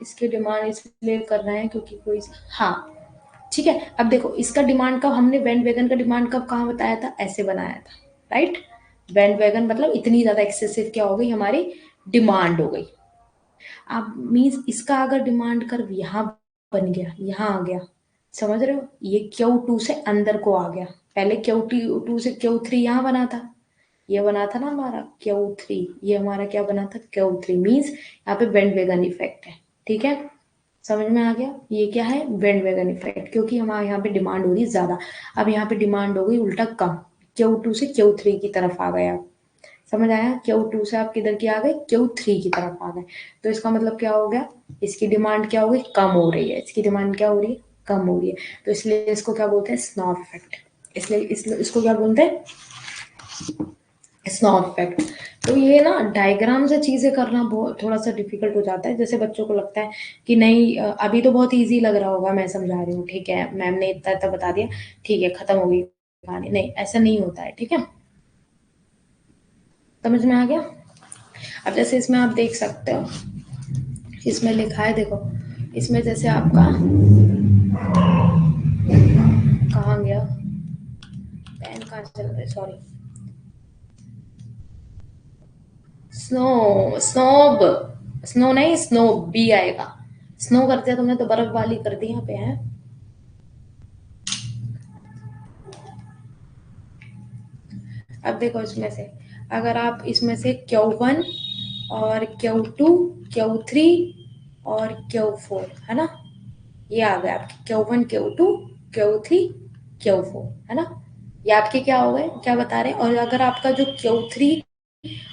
इसके डिमांड इसलिए कर रहे हैं क्योंकि कोई, हाँ ठीक है। अब देखो इसका डिमांड कब, हमने बैंड वैगन का डिमांड कब कहाँ बताया था, ऐसे बनाया था, राइट। बैंड वैगन मतलब इतनी ज्यादा एक्सेसिव क्या हो गई, हमारी डिमांड हो गई। अब मीन्स इसका अगर डिमांड कर्व यहाँ बन गया, यहाँ आ गया, समझ रहे हो, ये Q2 से अंदर को आ गया, पहले Q2 से Q3 यहाँ बना था, ये बना था ना हमारा Q3, ये हमारा क्या बना था, Q3, मीन्स यहाँ पे बैंड वैगन इफेक्ट है, ठीक है, समझ में आ गया, ये क्या है, बैंड वैगन इफेक्ट, क्योंकि हमारे यहाँ पे डिमांड हो रही है ज्यादा, अब यहाँ पे डिमांड हो गई उल्टा कम, Q2 से Q3 की तरफ आ गया, समझ आया, Q2 से आप किधर की आ गए, Q3 की तरफ आ गए, तो इसका मतलब क्या हो गया, इसकी डिमांड क्या हो गई, कम हो रही है, इसकी डिमांड क्या हो रही है, कम हो रही है, तो इसलिए इसको क्या बोलते हैं, स्नॉप इफेक्ट, इसलिए इसको क्या बोलते हैं, स्नॉप इफेक्ट। तो ये ना डायग्राम से चीजें करना बहुत थोड़ा सा डिफिकल्ट हो जाता है, जैसे बच्चों को लगता है कि नहीं अभी तो बहुत इजी लग रहा होगा, मैं समझा रही हूँ, ठीक है, मैम ने इतना इतना बता दिया, ठीक है, खत्म हो गई कहानी, नहीं ऐसा नहीं होता है, ठीक है, समझ में आ गया। अब जैसे इसमें आप देख सकते हो, इसमें लिखा है, देखो इसमें जैसे आपका, कहाँ गया पेन, कहाँ चल रहा है, सॉरी, स्नो, स्नोब, स्नो नहीं, स्नो बी आएगा, स्नो कर दिया तुमने तो बर्फ वाली कर दी यहाँ पे है। अब देखो इसमें से, अगर आप इसमें से Q1 और Q2, Q3 और Q4, है ना, ये आ गए आपके Q1, Q2, Q3, Q4, है ना, ये आपके क्या हो गए, क्या बता रहे हैं, और अगर आपका जो Q3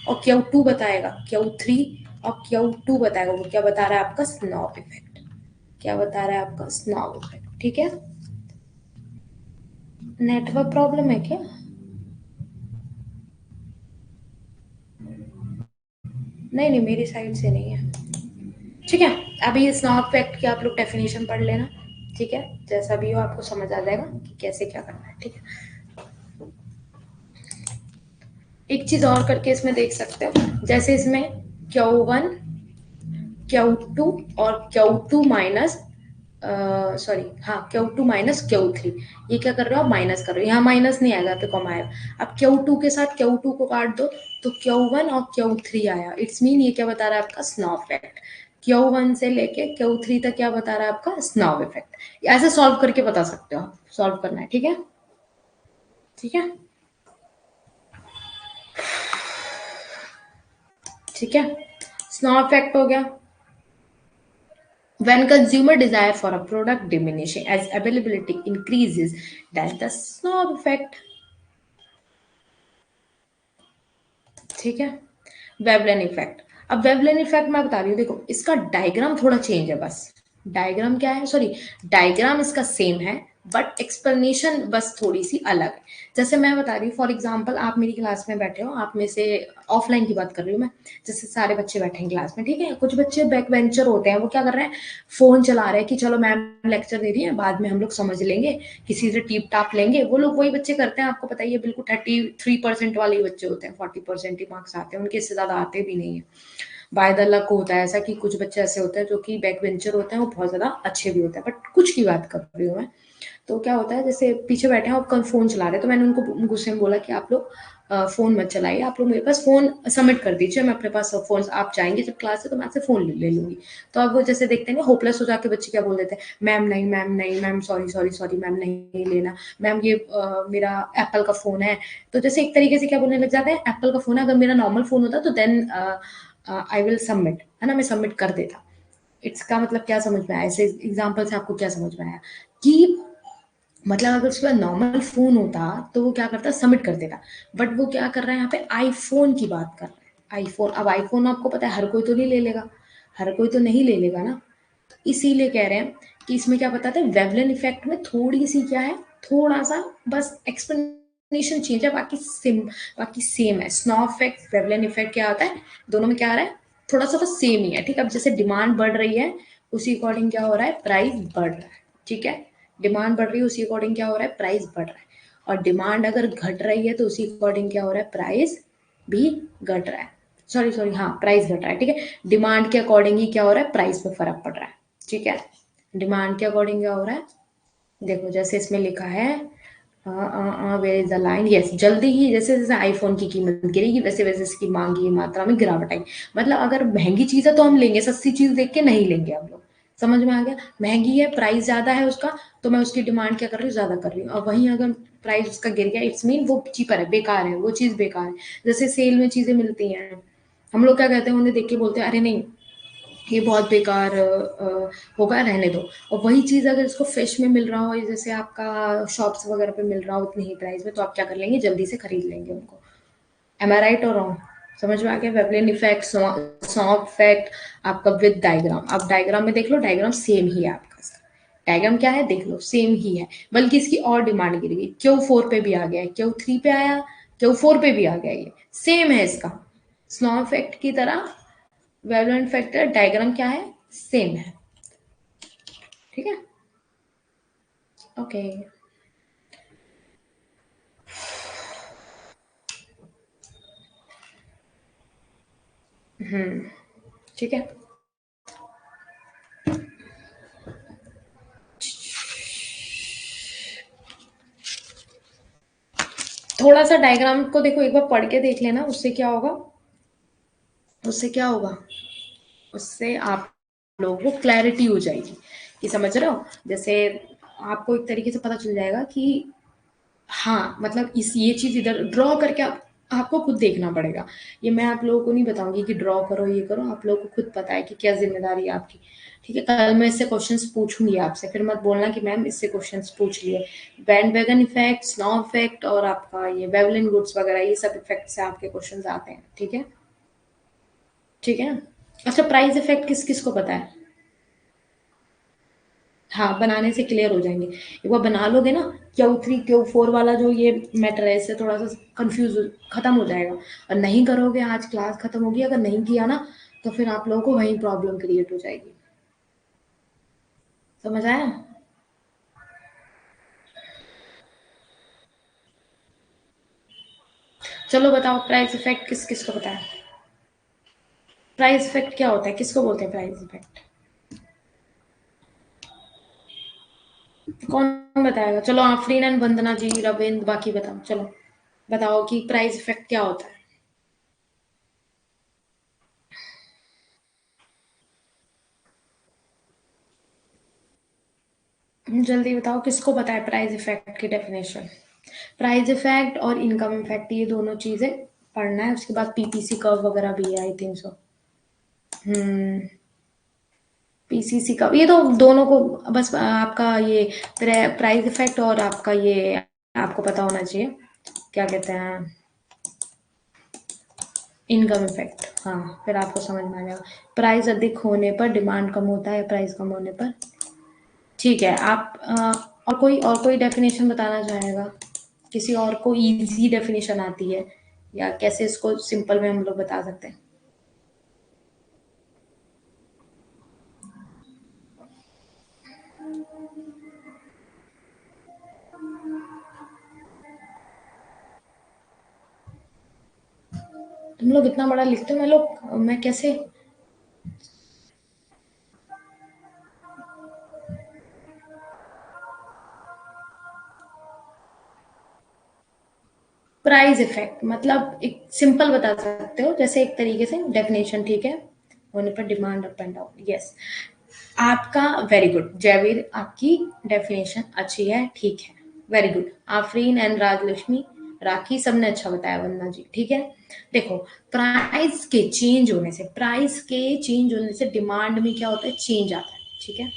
और Q2 बताएगा, Q3 और Q2 बताएगा, वो क्या बता रहा है, आपका स्नॉप इफेक्ट, क्या बता रहा है, आपका स्नॉप इफेक्ट, ठीक है। नेटवर्क प्रॉब्लम है क्या, नहीं नहीं मेरी साइड से नहीं है, ठीक है। अभी स्नॉप इफेक्ट की आप लोग डेफिनेशन पढ़ लेना, ठीक है, जैसा भी हो आपको समझ आ जाएगा कि कैसे क्या करना है, ठीक है। एक चीज और करके इसमें देख सकते हो, जैसे इसमें Q1, Q2 और Q2 माइनस, सॉरी हाँ, Q2 माइनस Q3, ये क्या कर रहे हो आप, माइनस कर रहे हो, यहाँ माइनस नहीं आएगा तो कम आएगा, अब Q2 के साथ Q2 को काट दो तो Q1 और Q3 आया, इट्स मीन ये क्या बता रहा है, आपका स्नॉप इफेक्ट, Q1 से लेके Q3 तक क्या बता रहा है, आपका स्नॉप इफेक्ट, ऐसे सॉल्व करके बता सकते हो आप, सॉल्व करना है, ठीक है, ठीक है, ठीक है, स्नॉप इफेक्ट हो गया, when consumer desire for a product diminishing as availability increases, that's the snob effect, ठीक है। वेवलेन इफेक्ट, अब वेवलेन इफेक्ट मैं बता रही हूँ, देखो इसका डायग्राम थोड़ा चेंज है बस, डायग्राम क्या है, सॉरी, डायग्राम इसका सेम है बट एक्सप्लेनेशन बस थोड़ी सी अलग है। जैसे मैं बता रही हूँ, फॉर एग्जांपल आप मेरी क्लास में बैठे हो, आप में से, ऑफलाइन की बात कर रही हूँ मैं, जैसे सारे बच्चे बैठे हैं क्लास में, ठीक है, कुछ बच्चे बैक बेंचर होते हैं, वो क्या कर रहे हैं, फोन चला रहे हैं कि चलो मैम लेक्चर दे रही है, बाद में हम लोग समझ लेंगे, किसी से टीप टाप लेंगे, वो लोग वही बच्चे करते हैं, आपको पता ही है, बिल्कुल 33% वाले ही बच्चे होते हैं, 40% ही मार्क्स आते हैं उनके, इससे ज्यादा आते भी नहीं है, बाय द लक होता है ऐसा कि कुछ बच्चे ऐसे होते हैं जो कि बैक बेंचर होते हैं, वो बहुत ज्यादा अच्छे भी होते हैं, बट कुछ की बात कर रही हूँ मैं। तो क्या होता है, जैसे पीछे बैठे हैं और कल फोन चला रहे हैं, तो मैंने उनको गुस्से में बोला कि आप लोग फोन मत चलाइए, आप लोग मेरे पास फोन सबमिट कर दीजिए, मैं अपने पास फोन, आप जाएंगे जब क्लास से तो मैं आपसे फोन ले लूंगी। तो अब वो जैसे देखते हैं होपलेस हो जाके बच्चे क्या बोल देते हैं, मैम नहीं, मैम नहीं, ma'am sorry sorry sorry, ma'am नहीं लेना, मैम ये मेरा एप्पल का फोन है। तो जैसे एक तरीके से क्या बोलने लग जाते हैं, एप्पल का फोन है, अगर मेरा नॉर्मल फोन होता तो देन आई विल सबमिट, है ना, मैं सबमिट कर देता। इट्स का मतलब क्या समझ में आया, ऐसे एग्जाम्पल से आपको क्या समझ में आया कि मतलब अगर उसका नॉर्मल फोन होता तो वो क्या करता, सबमिट कर देता, बट वो क्या कर रहा है, यहाँ पे आईफोन की बात कर रहा है, आईफोन, अब आईफोन आपको पता है हर कोई तो नहीं ले लेगा, हर कोई तो नहीं ले लेगा ना, तो इसीलिए कह रहे हैं कि इसमें क्या बताते हैं, वेवलेन इफेक्ट में थोड़ी सी क्या है, थोड़ा सा बस एक्सप्लेनेशन चेंज है, बाकी सेम है। स्नो इफेक्ट, वेवलेन इफेक्ट क्या होता है, दोनों में क्या आ रहा है, थोड़ा सा बस सेम ही है। ठीक है, अब जैसे डिमांड बढ़ रही है उसी अकॉर्डिंग क्या हो रहा है, प्राइस बढ़ रहा है। ठीक है, डिमांड बढ़ रही है उसी अकॉर्डिंग क्या हो रहा है, प्राइस बढ़ रहा है। और डिमांड अगर घट रही है तो उसी अकॉर्डिंग क्या हो रहा है, प्राइस भी घट रहा है। सॉरी सॉरी, हाँ प्राइस घट रहा है। ठीक है, डिमांड के अकॉर्डिंग ही क्या हो रहा है, प्राइस पे फर्क पड़ रहा है। ठीक है, डिमांड के अकॉर्डिंग क्या हो रहा है, देखो जैसे इसमें लिखा है, where is the line, yes, जल्दी ही जैसे जैसे आईफोन की कीमत गिरेगी वैसे वैसे इसकी मांग की मात्रा में गिरावट आएगी। मतलब अगर महंगी चीज है तो हम लेंगे, सस्ती चीज देख के नहीं लेंगे हम लोग। समझ में आ गया, महंगी है, प्राइस ज्यादा है उसका, तो मैं उसकी डिमांड क्या कर रही हूँ, ज्यादा कर रही हूँ। और वहीं अगर प्राइस उसका गिर गया, इट्स मीन वो चीपर है, बेकार है, वो चीज बेकार है। जैसे सेल में चीजें मिलती हैं, हम लोग क्या कहते हैं, उन्हें देख के बोलते हैं अरे नहीं ये बहुत बेकार होगा, रहने दो। और वही चीज़ अगर इसको फ्रेश में मिल रहा हो, जैसे आपका शॉप्स वगैरह पे मिल रहा हो उतनी ही प्राइस में, तो आप क्या कर लेंगे, जल्दी से खरीद लेंगे उनको। एम आई राइट और रॉन्ग, समझ में आ गया। वेवलेन इफेक्ट, सॉन्ग इफेक्ट, आपका विद डायग्राम। आप डायग्राम में देख लो, डायग्राम सेम ही है आपका इसका। डायग्राम क्या है देख लो, सेम ही है, बल्कि इसकी और डिमांड गिर गई, Q4 पे भी आ गया है, Q3 पे आया, Q4 पे भी आ गया, ये सेम है इसका। स्नो इफेक्ट की तरह वेवलेन फैक्टर डायग्राम क्या है, सेम है। ठीक है, ओके। ठीक है, थोड़ा सा डायग्राम को देखो, एक बार पढ़ के देख लेना, उससे क्या होगा, उससे क्या होगा, उससे आप लोगों को क्लैरिटी हो जाएगी कि समझ रहे हो। जैसे आपको एक तरीके से पता चल जाएगा कि हाँ, मतलब इस ये चीज इधर ड्रॉ करके आपको खुद देखना पड़ेगा। ये मैं आप लोगों को नहीं बताऊंगी कि ड्रॉ करो ये करो, आप लोगों को खुद पता है कि क्या जिम्मेदारी है आपकी। ठीक है, कल मैं इससे क्वेश्चंस पूछूंगी आपसे, फिर मत बोलना कि मैम इससे क्वेश्चंस पूछ लिए। Band wagon effect, snow effect और आपका ये वेवलिन गुड्स वगैरह, ये सब इफेक्ट से आपके क्वेश्चंस आते हैं। ठीक है, ठीक है। अच्छा, प्राइस इफेक्ट किस किस को पता है, हाँ बनाने से क्लियर हो जाएंगे। एक बार बना लोगे ना, Q3 Q4 वाला जो ये मैटर है, इससे थोड़ा सा कंफ्यूज खत्म हो जाएगा। और नहीं करोगे, आज क्लास खत्म होगी, अगर नहीं किया ना तो फिर आप लोगों को वही प्रॉब्लम क्रिएट हो जाएगी। समझ आया। चलो बताओ, प्राइस इफेक्ट किस किस को पता है, प्राइस इफेक्ट क्या होता है, किसको बोलते हैं प्राइस इफेक्ट, कौन बताएगा। चलो आफरीन एंड वंदना जी, रविंद्र, बाकी बताओ, चलो बताओ कि प्राइस इफेक्ट क्या होता है। जल्दी बताओ किसको पता है प्राइस इफेक्ट की डेफिनेशन। प्राइस इफेक्ट और इनकम इफेक्ट, ये दोनों चीजें पढ़ना है। उसके बाद पीपीसी कर्व वगैरह भी है, I think so. Hmm, PCC curve, ये तो दोनों को बस आपका ये प्राइस इफेक्ट और आपका ये आपको पता होना चाहिए, क्या कहते हैं, इनकम इफेक्ट। हाँ, फिर आपको समझ में आ जाएगा। प्राइस अधिक होने पर डिमांड कम होता है, प्राइस कम होने पर। ठीक है, आप और कोई डेफिनेशन बताना चाहेगा, किसी और को इजी डेफिनेशन आती है, या कैसे इसको सिंपल में हम लोग बता सकते हैं। तुम लोग इतना बड़ा लिखते हो, मैं कैसे। प्राइस इफेक्ट मतलब एक सिंपल बता सकते हो, जैसे एक तरीके से डेफिनेशन, ठीक है, होने पर demand up and down, yes. आपका वेरी गुड जयवीर, आपकी डेफिनेशन अच्छी है, ठीक है, very good. Afreen and Rajalakshmi, Rakhi, सबने अच्छा बताया, वंदना जी, ठीक है। देखो, प्राइस के चेंज होने से डिमांड में क्या होता है, चेंज आता है। ठीक है,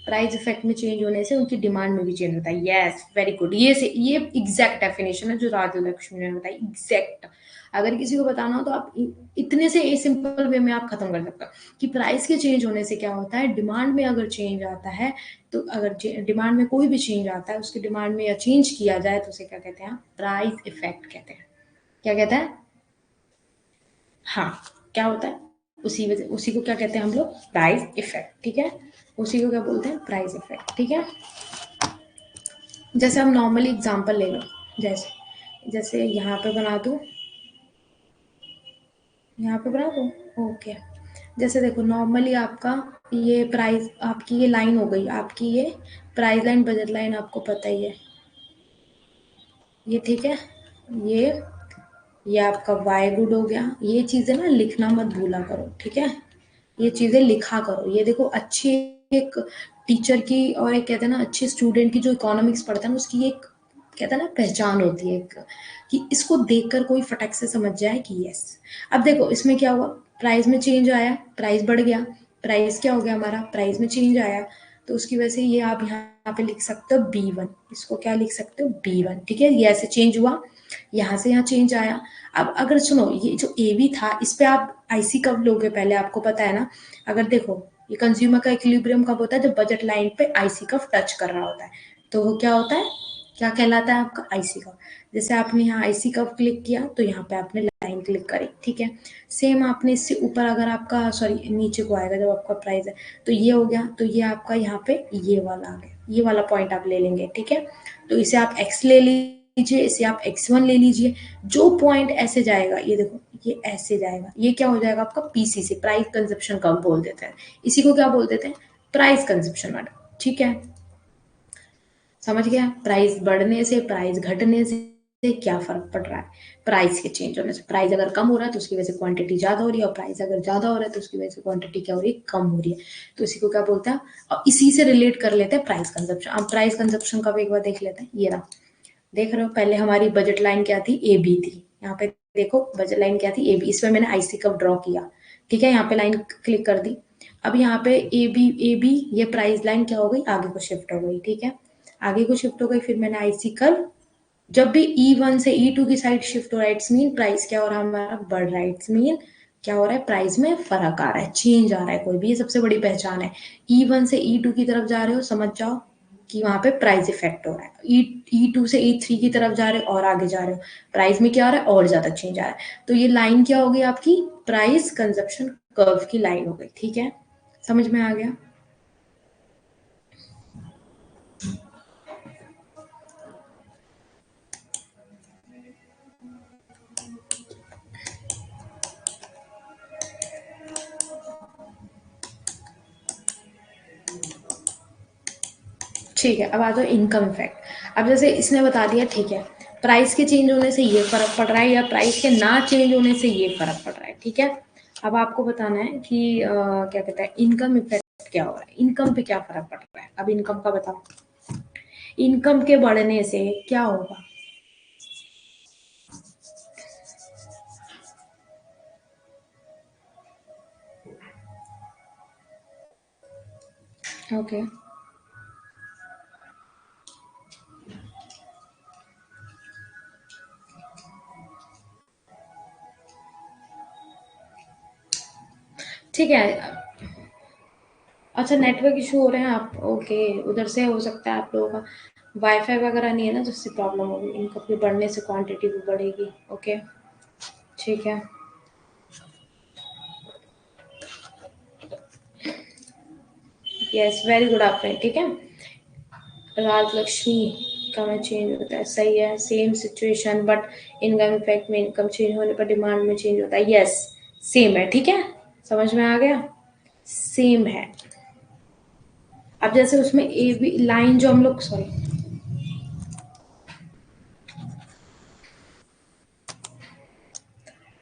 प्राइस इफेक्ट में चेंज होने से उनकी डिमांड में भी चेंज होता है। यस, वेरी गुड, ये एग्जैक्ट डेफिनेशन है जो राजलक्ष्मी ने बताई, एग्जैक्ट। अगर किसी को बताना हो तो आप इतने से सिंपल वे में आप खत्म कर सकते हो कि प्राइस के चेंज होने से क्या होता है, डिमांड में अगर चेंज आता है, तो अगर डिमांड में कोई भी चेंज आता है, उसकी डिमांड में या चेंज किया जाए तो उसे क्या कहते हैं, प्राइस इफेक्ट कहते हैं। क्या कहते हैं? हाँ, क्या होता है, उसी को क्या कहते हैं हम लोग, प्राइस इफेक्ट। ठीक है, उसी को क्या बोलते हैं, प्राइस इफेक्ट। ठीक है, जैसे हम नॉर्मली एग्जांपल ले लो, जैसे जैसे यहाँ पे बना दूँ, यहाँ पे बना दूँ, ओके। जैसे देखो नॉर्मली आपका ये प्राइस, आपकी ये लाइन हो गई, आपकी ये प्राइस लाइन, बजट लाइन आपको पता ही है, ये ठीक है, ये ये आपका वाई गुड हो गया। ये चीज़ें ना लिखना मत भूला करो, ठीक है, ये चीज़ें लिखा करो। ये देखो अच्छी एक टीचर की और एक कहते हैं ना अच्छे स्टूडेंट की जो इकोनॉमिक्स पढ़ता है ना, उसकी एक कहते हैं ना पहचान होती है एक, कि इसको देखकर कोई फटक से समझ जाए कि यस। अब देखो इसमें क्या हुआ, प्राइस में चेंज आया, प्राइस बढ़ गया, प्राइस क्या हो गया हमारा, प्राइस में चेंज आया, तो उसकी वजह से ये आप यहाँ पे लिख सकते हो B1, इसको क्या लिख सकते हो, B1। ठीक है, ये ऐसे चेंज हुआ, यहाँ से यहाँ चेंज आया। अब अगर सुनो, ये जो AB था, इस पे आप IC कब लोगे, पहले आपको पता है ना। अगर देखो ये कंज्यूमर का इक्विलिब्रियम कब होता है, जब बजट लाइन पे IC कव टच कर रहा होता है, तो वो क्या होता है, क्या कहलाता है आपका, IC कव। जैसे आपने यहाँ IC कव क्लिक किया तो यहाँ पे आपने लाइन क्लिक करी, ठीक है। सेम आपने इससे ऊपर अगर आपका, सॉरी नीचे को आएगा जब आपका प्राइस है, तो ये हो गया, तो ये आपका यहाँ पे ये वाला आ गया, ये वाला पॉइंट आप ले लेंगे, ठीक है। तो इसे आप x ले लीजिए, इसे आप x1 ले लीजिए, जो पॉइंट ऐसे जाएगा, ये देखो ये ऐसे जाएगा, ये क्या हो जाएगा आपका PCC, प्राइस कंजप्शन कव बोल देते हैं, इसी को क्या बोल देते हैं, प्राइस कंजप्शन मैडम। ठीक है, समझ गया, प्राइस बढ़ने से प्राइस घटने से क्या फर्क पड़ रहा है, प्राइस के चेंज होने से। प्राइस अगर कम हो रहा है तो उसकी वजह से क्वांटिटी ज्यादा हो रही है, और प्राइस अगर ज्यादा हो रहा है तो उसकी वजह से क्वांटिटी क्या हो रही है, कम हो रही है। तो इसी को क्या बोलते हैं, और इसी से रिलेट कर लेते हैं प्राइस कंजप्शन। अब प्राइस कंजप्शन का एक बार देख लेते हैं, ये रहा, देख रहे हो, पहले हमारी बजट लाइन क्या थी, AB थी, यहाँ पे देखो बजट लाइन क्या थी, AB, इसमें मैंने IC कव ड्रॉ किया, ठीक है, यहाँ पे लाइन क्लिक कर दी। अब यहाँ पे AB ये प्राइस लाइन क्या हो गई, आगे को शिफ्ट हो गई, ठीक है, आगे को शिफ्ट हो गई। फिर मैंने IC कव, जब भी E1 से E2 की साइड शिफ्ट हो रहा है, इट्स मीन प्राइस क्या हो रहा है हमारा, बढ़ रहा है, इट्स मीन क्या हो रहा है, प्राइस में फर्क आ रहा है, चेंज आ रहा है कोई भी, ये सबसे बड़ी पहचान है। E1 से E2 की तरफ जा रहे हो, समझ जाओ कि वहां पे प्राइस इफेक्ट हो रहा है। E2 से E3 की तरफ जा रहे हो और आगे जा रहे हो, प्राइस में क्या हो रहा है, और ज्यादा चेंज आ रहा है। तो ये लाइन क्या हो गई आपकी, प्राइस कंजप्शन कर्व की लाइन हो गई, ठीक है, समझ में आ गया। ठीक है, अब आ जाओ इनकम इफेक्ट। अब जैसे इसने बता दिया, ठीक है, प्राइस के चेंज होने से ये फर्क पड़ रहा है, या प्राइस के ना चेंज होने से ये फर्क पड़ रहा है, ठीक है। अब आपको बताना है कि क्या कहते हैं, इनकम इफेक्ट क्या हो रहा है, इनकम पे क्या फर्क पड़ रहा है। अब इनकम का बताओ, इनकम के बढ़ने से क्या होगा। ओके, ठीक है। अच्छा, नेटवर्क इशू हो रहे हैं आप, ओके, उधर से हो सकता है आप लोगों का वाईफाई वगैरह नहीं है ना, जिससे प्रॉब्लम होगी, इनकम के बढ़ने से क्वांटिटी भी बढ़ेगी, ओके, ठीक है। यस, वेरी गुड आपने, ठीक है। राजलक्ष्मी का में चेंज होता है, सही है, same situation but income effect में इनकम चेंज होने पर डिमांड में चेंज होता है, यस, सेम है, ठीक है, समझ में आ गया, सेम है। अब जैसे उसमें ए बी लाइन जो हम लोग, सॉरी,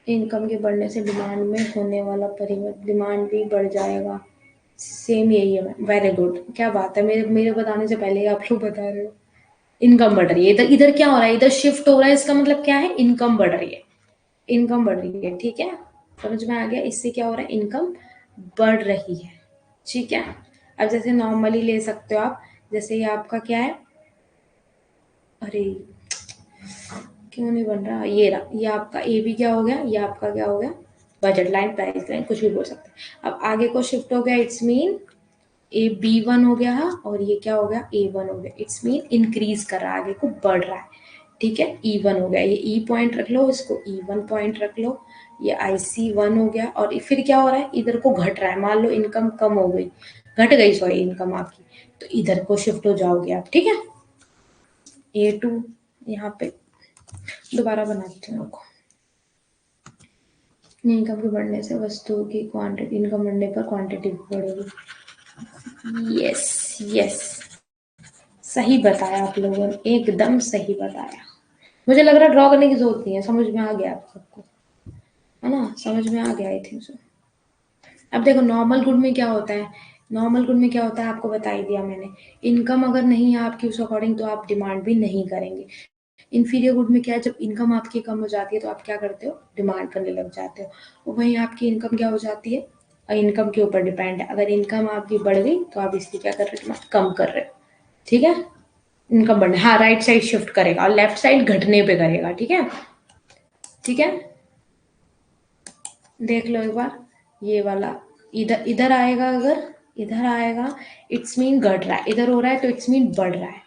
इनकम के बढ़ने से डिमांड में होने वाला परिवर्तन, डिमांड भी बढ़ जाएगा, सेम यही है, वेरी गुड, क्या बात है, मेरे मेरे बताने से पहले ही आप लोग बता रहे हो। इनकम बढ़ रही है, इधर इधर क्या हो रहा है, इधर शिफ्ट हो रहा है, इसका मतलब क्या है, इनकम बढ़ रही है, इनकम बढ़ रही है, ठीक है, समझ में आ गया, इससे क्या हो रहा है, इनकम बढ़ रही है, ठीक है। अब जैसे नॉर्मली ले सकते हो आप, जैसे ये आपका क्या है, अरे क्यों नहीं बन रहा? ये रहा, ये आपका ए बी क्या हो गया, ये आपका क्या हो गया, बजट लाइन, प्राइस लाइन, कुछ भी बोल सकते हैं। अब आगे को शिफ्ट हो गया, it's mean A B one हो गया है और ये क्या हो गया, ए वन हो गया। इट्स मीन इंक्रीज कर रहा है, आगे को बढ़ रहा है। ठीक है, ई वन हो गया, ये ई पॉइंट रख लो, इसको ई वन पॉइंट रख लो, ये आई सी वन हो गया। और फिर क्या हो रहा है, इधर को घट रहा है। मान लो इनकम कम हो गई, घट गई सॉरी इनकम आपकी, तो इधर को शिफ्ट हो जाओगे आप। ठीक है, ए टू यहाँ पे दोबारा बनाते हैं आपको। इनकम के बढ़ने से वस्तुओं की क्वांटिटी, इनकम बढ़ने पर क्वांटिटी भी बढ़ेगी। यस यस, सही बताया आप लोगों ने, एकदम सही बताया। मुझे लग रहा ड्रॉ करने की जरूरत नहीं है, समझ में आ गया आप सबको, है ना, समझ में आ गया आई थिंक सो। अब देखो नॉर्मल गुड में क्या होता है, नॉर्मल गुड में क्या होता है आपको बता ही दिया मैंने। इनकम अगर नहीं है आपकी उस अकॉर्डिंग तो आप डिमांड भी नहीं करेंगे। इन्फीरियर गुड में क्या है, जब इनकम आपकी कम हो जाती है तो आप क्या करते हो, डिमांड करने लग जाते हो। वहीं आपकी इनकम क्या हो जाती है, और इनकम के ऊपर डिपेंड है। अगर इनकम आपकी बढ़ गई तो आप इसलिए क्या कर रहे हो, डिमांड कम कर रहे हो। ठीक है, इनकम बढ़ने, हाँ राइट साइड शिफ्ट करेगा और लेफ्ट साइड घटने पे करेगा। ठीक है, ठीक है, देख लो एक बार, ये वाला इधर इधर आएगा, अगर इधर आएगा इट्स मीन घट रहा है, इधर हो रहा है तो इट्स मीन बढ़ रहा है।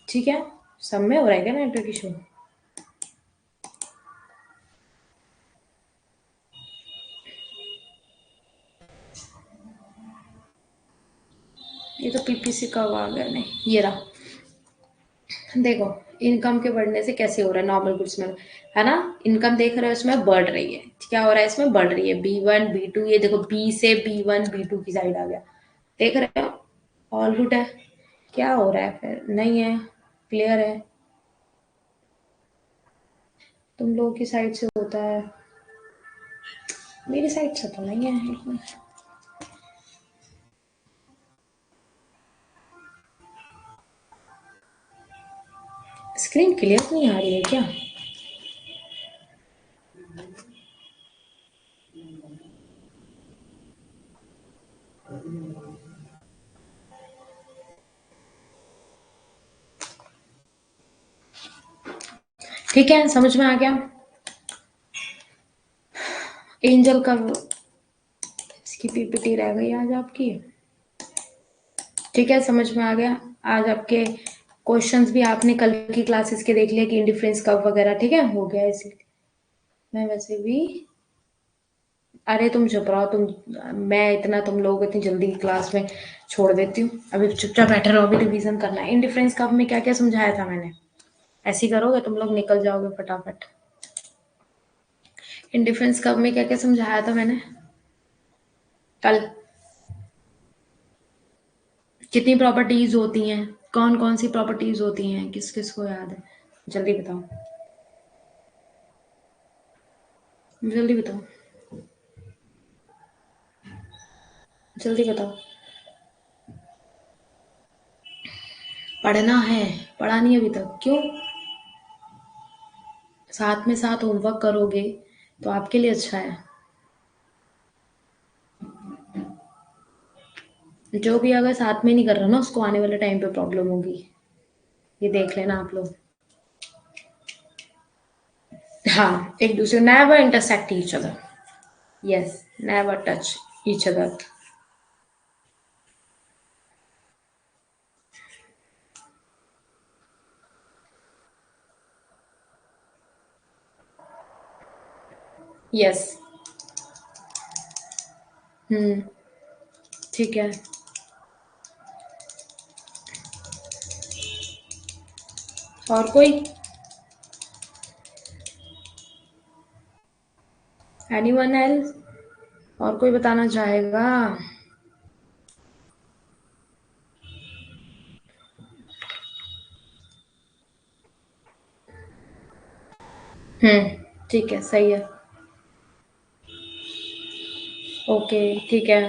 ठीक है, सब में हो रहा है क्या नेटवर्क इशू? ये तो पीपीसी कब आ गया, नहीं ये रहा। देखो इनकम के बढ़ने से कैसे हो रहा है नॉर्मल गुड्स में, है ना, इनकम देख रहे हो इसमें बढ़ रही है। क्या हो रहा है इसमें, बढ़ रही है। बी वन बी टू, ये देखो बी से बी वन बी टू की साइड आ गया, देख रहे हो, ऑल गुड है। क्या हो रहा है फिर, नहीं है, क्लियर है, तुम लोगों की साइड से होता है, मेरी साइड से तो नहीं है। स्क्रीन क्लियर नहीं आ रही है क्या? ठीक है, समझ में आ गया। एंजल का इसकी पीपीटी रह गई आज आपकी। ठीक है, समझ में आ गया। आज आपके क्वेश्चंस भी आपने कल की क्लासेस के देख लिया कि इंडिफरेंस कब वगैरह, ठीक है, हो गया इसीलिए। मैं वैसे भी, अरे तुम चुप रहो तुम, मैं इतना तुम लोगों को इतनी जल्दी क्लास में छोड़ देती हूँ, अभी चुपचाप बैठे रहो, अभी रिवीजन करना है। इंडिफरेंस कब में क्या क्या समझाया था मैंने, ऐसे ही करोगे तुम लोग, निकल जाओगे फटाफट। इंडिफरेंस कब में क्या क्या समझाया था मैंने कल, कितनी प्रॉपर्टीज होती हैं, कौन कौन सी प्रॉपर्टीज होती हैं, किस किस को याद है, जल्दी बताओ, जल्दी बताओ, जल्दी बताओ। पढ़ना है, पढ़ा नहीं अभी तक, क्यों? साथ में साथ होमवर्क करोगे तो आपके लिए अच्छा है। जो भी अगर साथ में नहीं कर रहा ना उसको आने वाले टाइम पे प्रॉब्लम होगी, ये देख लेना आप लोग। हाँ, एक दूसरे, never intersect each other, yes, never touch each other. Yes, hmm, ठीक है, और कोई, एनीवन एल्स, और कोई बताना चाहेगा? ठीक है, सही है, ओके, ठीक है।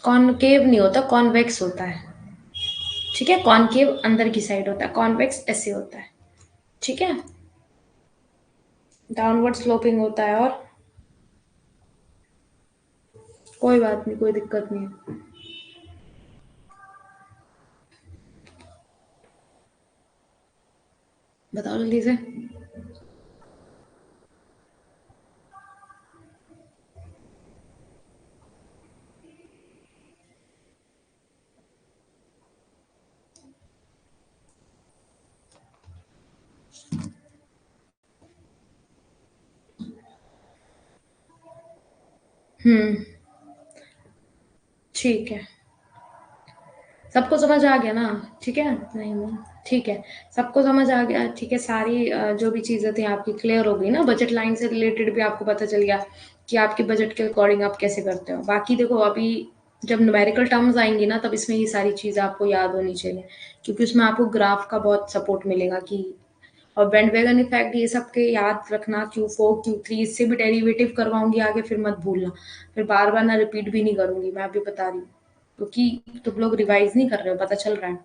कॉनकेव नहीं होता, कॉन्वेक्स होता है। ठीक है, कॉनकेव अंदर की साइड होता है, कॉन्वेक्स ऐसे होता है। ठीक है, डाउनवर्ड स्लोपिंग होता है, और कोई बात नहीं, कोई दिक्कत नहीं है। बताओ जल्दी से। हम्म। ठीक है, सबको समझ आ गया ना? ठीक है, नहीं नहीं, ठीक है, सबको समझ आ गया, ठीक है। सारी जो भी चीजें थी आपकी क्लियर हो गई ना? बजट लाइन से रिलेटेड भी आपको पता चल गया कि आपके बजट के अकॉर्डिंग आप कैसे करते हो। बाकी देखो, अभी जब न्यूमेरिकल टर्म्स आएंगी ना, तब इसमें ये सारी चीजें आपको याद होनी चाहिए, क्योंकि उसमें आपको ग्राफ का बहुत सपोर्ट मिलेगा कि। और बैंडवैगन इफेक्ट ये सब के याद रखना, Q4 Q3 इससे भी डेरिवेटिव करवाऊंगी आगे, फिर मत भूलना। फिर बार बार ना रिपीट भी नहीं करूंगी, मैं अभी बता रही हूँ, क्योंकि तुम लोग रिवाइज नहीं कर रहे हो, पता चल रहा है।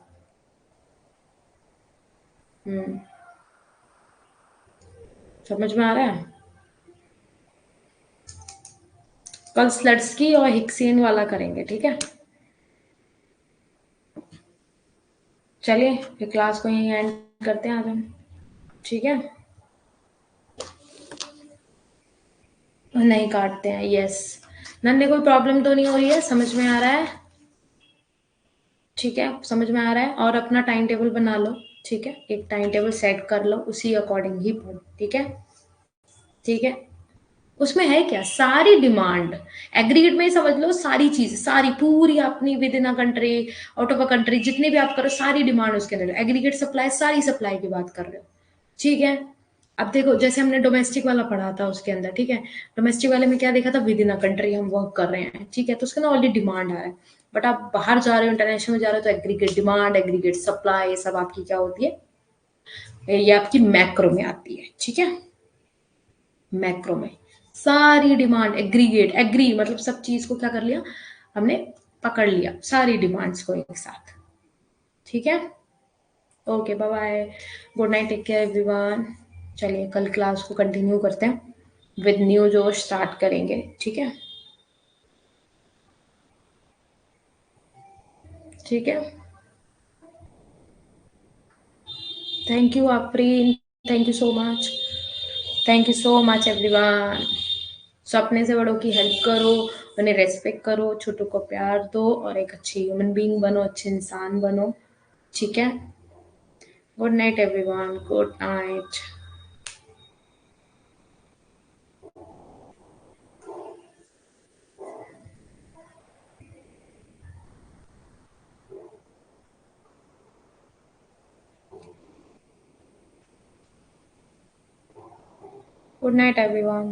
हम्म। समझ में आ रहा है? कल स्लट्सकी और हिक्सेन वाला करेंगे, ठीक है? चलिए फिर क्लास को यहीं एंड करते हैं आज हम। ठीक है, नहीं काटते हैं, यस। नन्हे कोई प्रॉब्लम तो नहीं हो रही है? समझ में आ रहा है? ठीक है, समझ में आ रहा है। और अपना टाइम टेबल बना लो, ठीक है? एक टाइम टेबल सेट कर लो, उसी अकॉर्डिंग ही पढ़ो, ठीक है? ठीक है, उसमें है क्या, सारी डिमांड एग्रीगेट में ही समझ लो, सारी चीज, सारी पूरी अपनी with in a country, out of a country, जितने भी आप करो सारी डिमांड उसके अंदर एग्रीगेट सप्लाई, सारी सप्लाई की बात कर रहे हो, ठीक है? अब देखो, जैसे हमने डोमेस्टिक वाला पढ़ा था उसके अंदर, ठीक है? डोमेस्टिक वाले में क्या देखा था, विद इन अ कंट्री हम वर्क कर रहे हैं, ठीक है? तो उसके अंदर ऑलरेडी डिमांड आ रहा है। बट आप बाहर जा रहे हो, इंटरनेशनल में जा रहे हो, तो एग्रीगेट डिमांड, एग्रीगेट सप्लाई, ये सब आपकी क्या होती है, ये आपकी मैक्रो में आती है, ठीक है? मैक्रो में सारी डिमांड एग्रीगेट, एग्री मतलब सब चीज को क्या कर लिया हमने, पकड़ लिया सारी डिमांड्स को एक साथ, ठीक है? Okay, bye bye, good night, take care everyone. चलिए कल क्लास को कंटिन्यू करते हैं, विद न्यू जोश स्टार्ट करेंगे, ठीक है? ठीक है, thank you Afreen, thank you so much, thank you so much everyone. So अपने से बड़ों की हेल्प करो, उन्हें रेस्पेक्ट करो, छोटों को प्यार दो, और एक अच्छी ह्यूमन बीइंग बनो, अच्छे इंसान बनो, ठीक है? Good night everyone, good night. Good night everyone.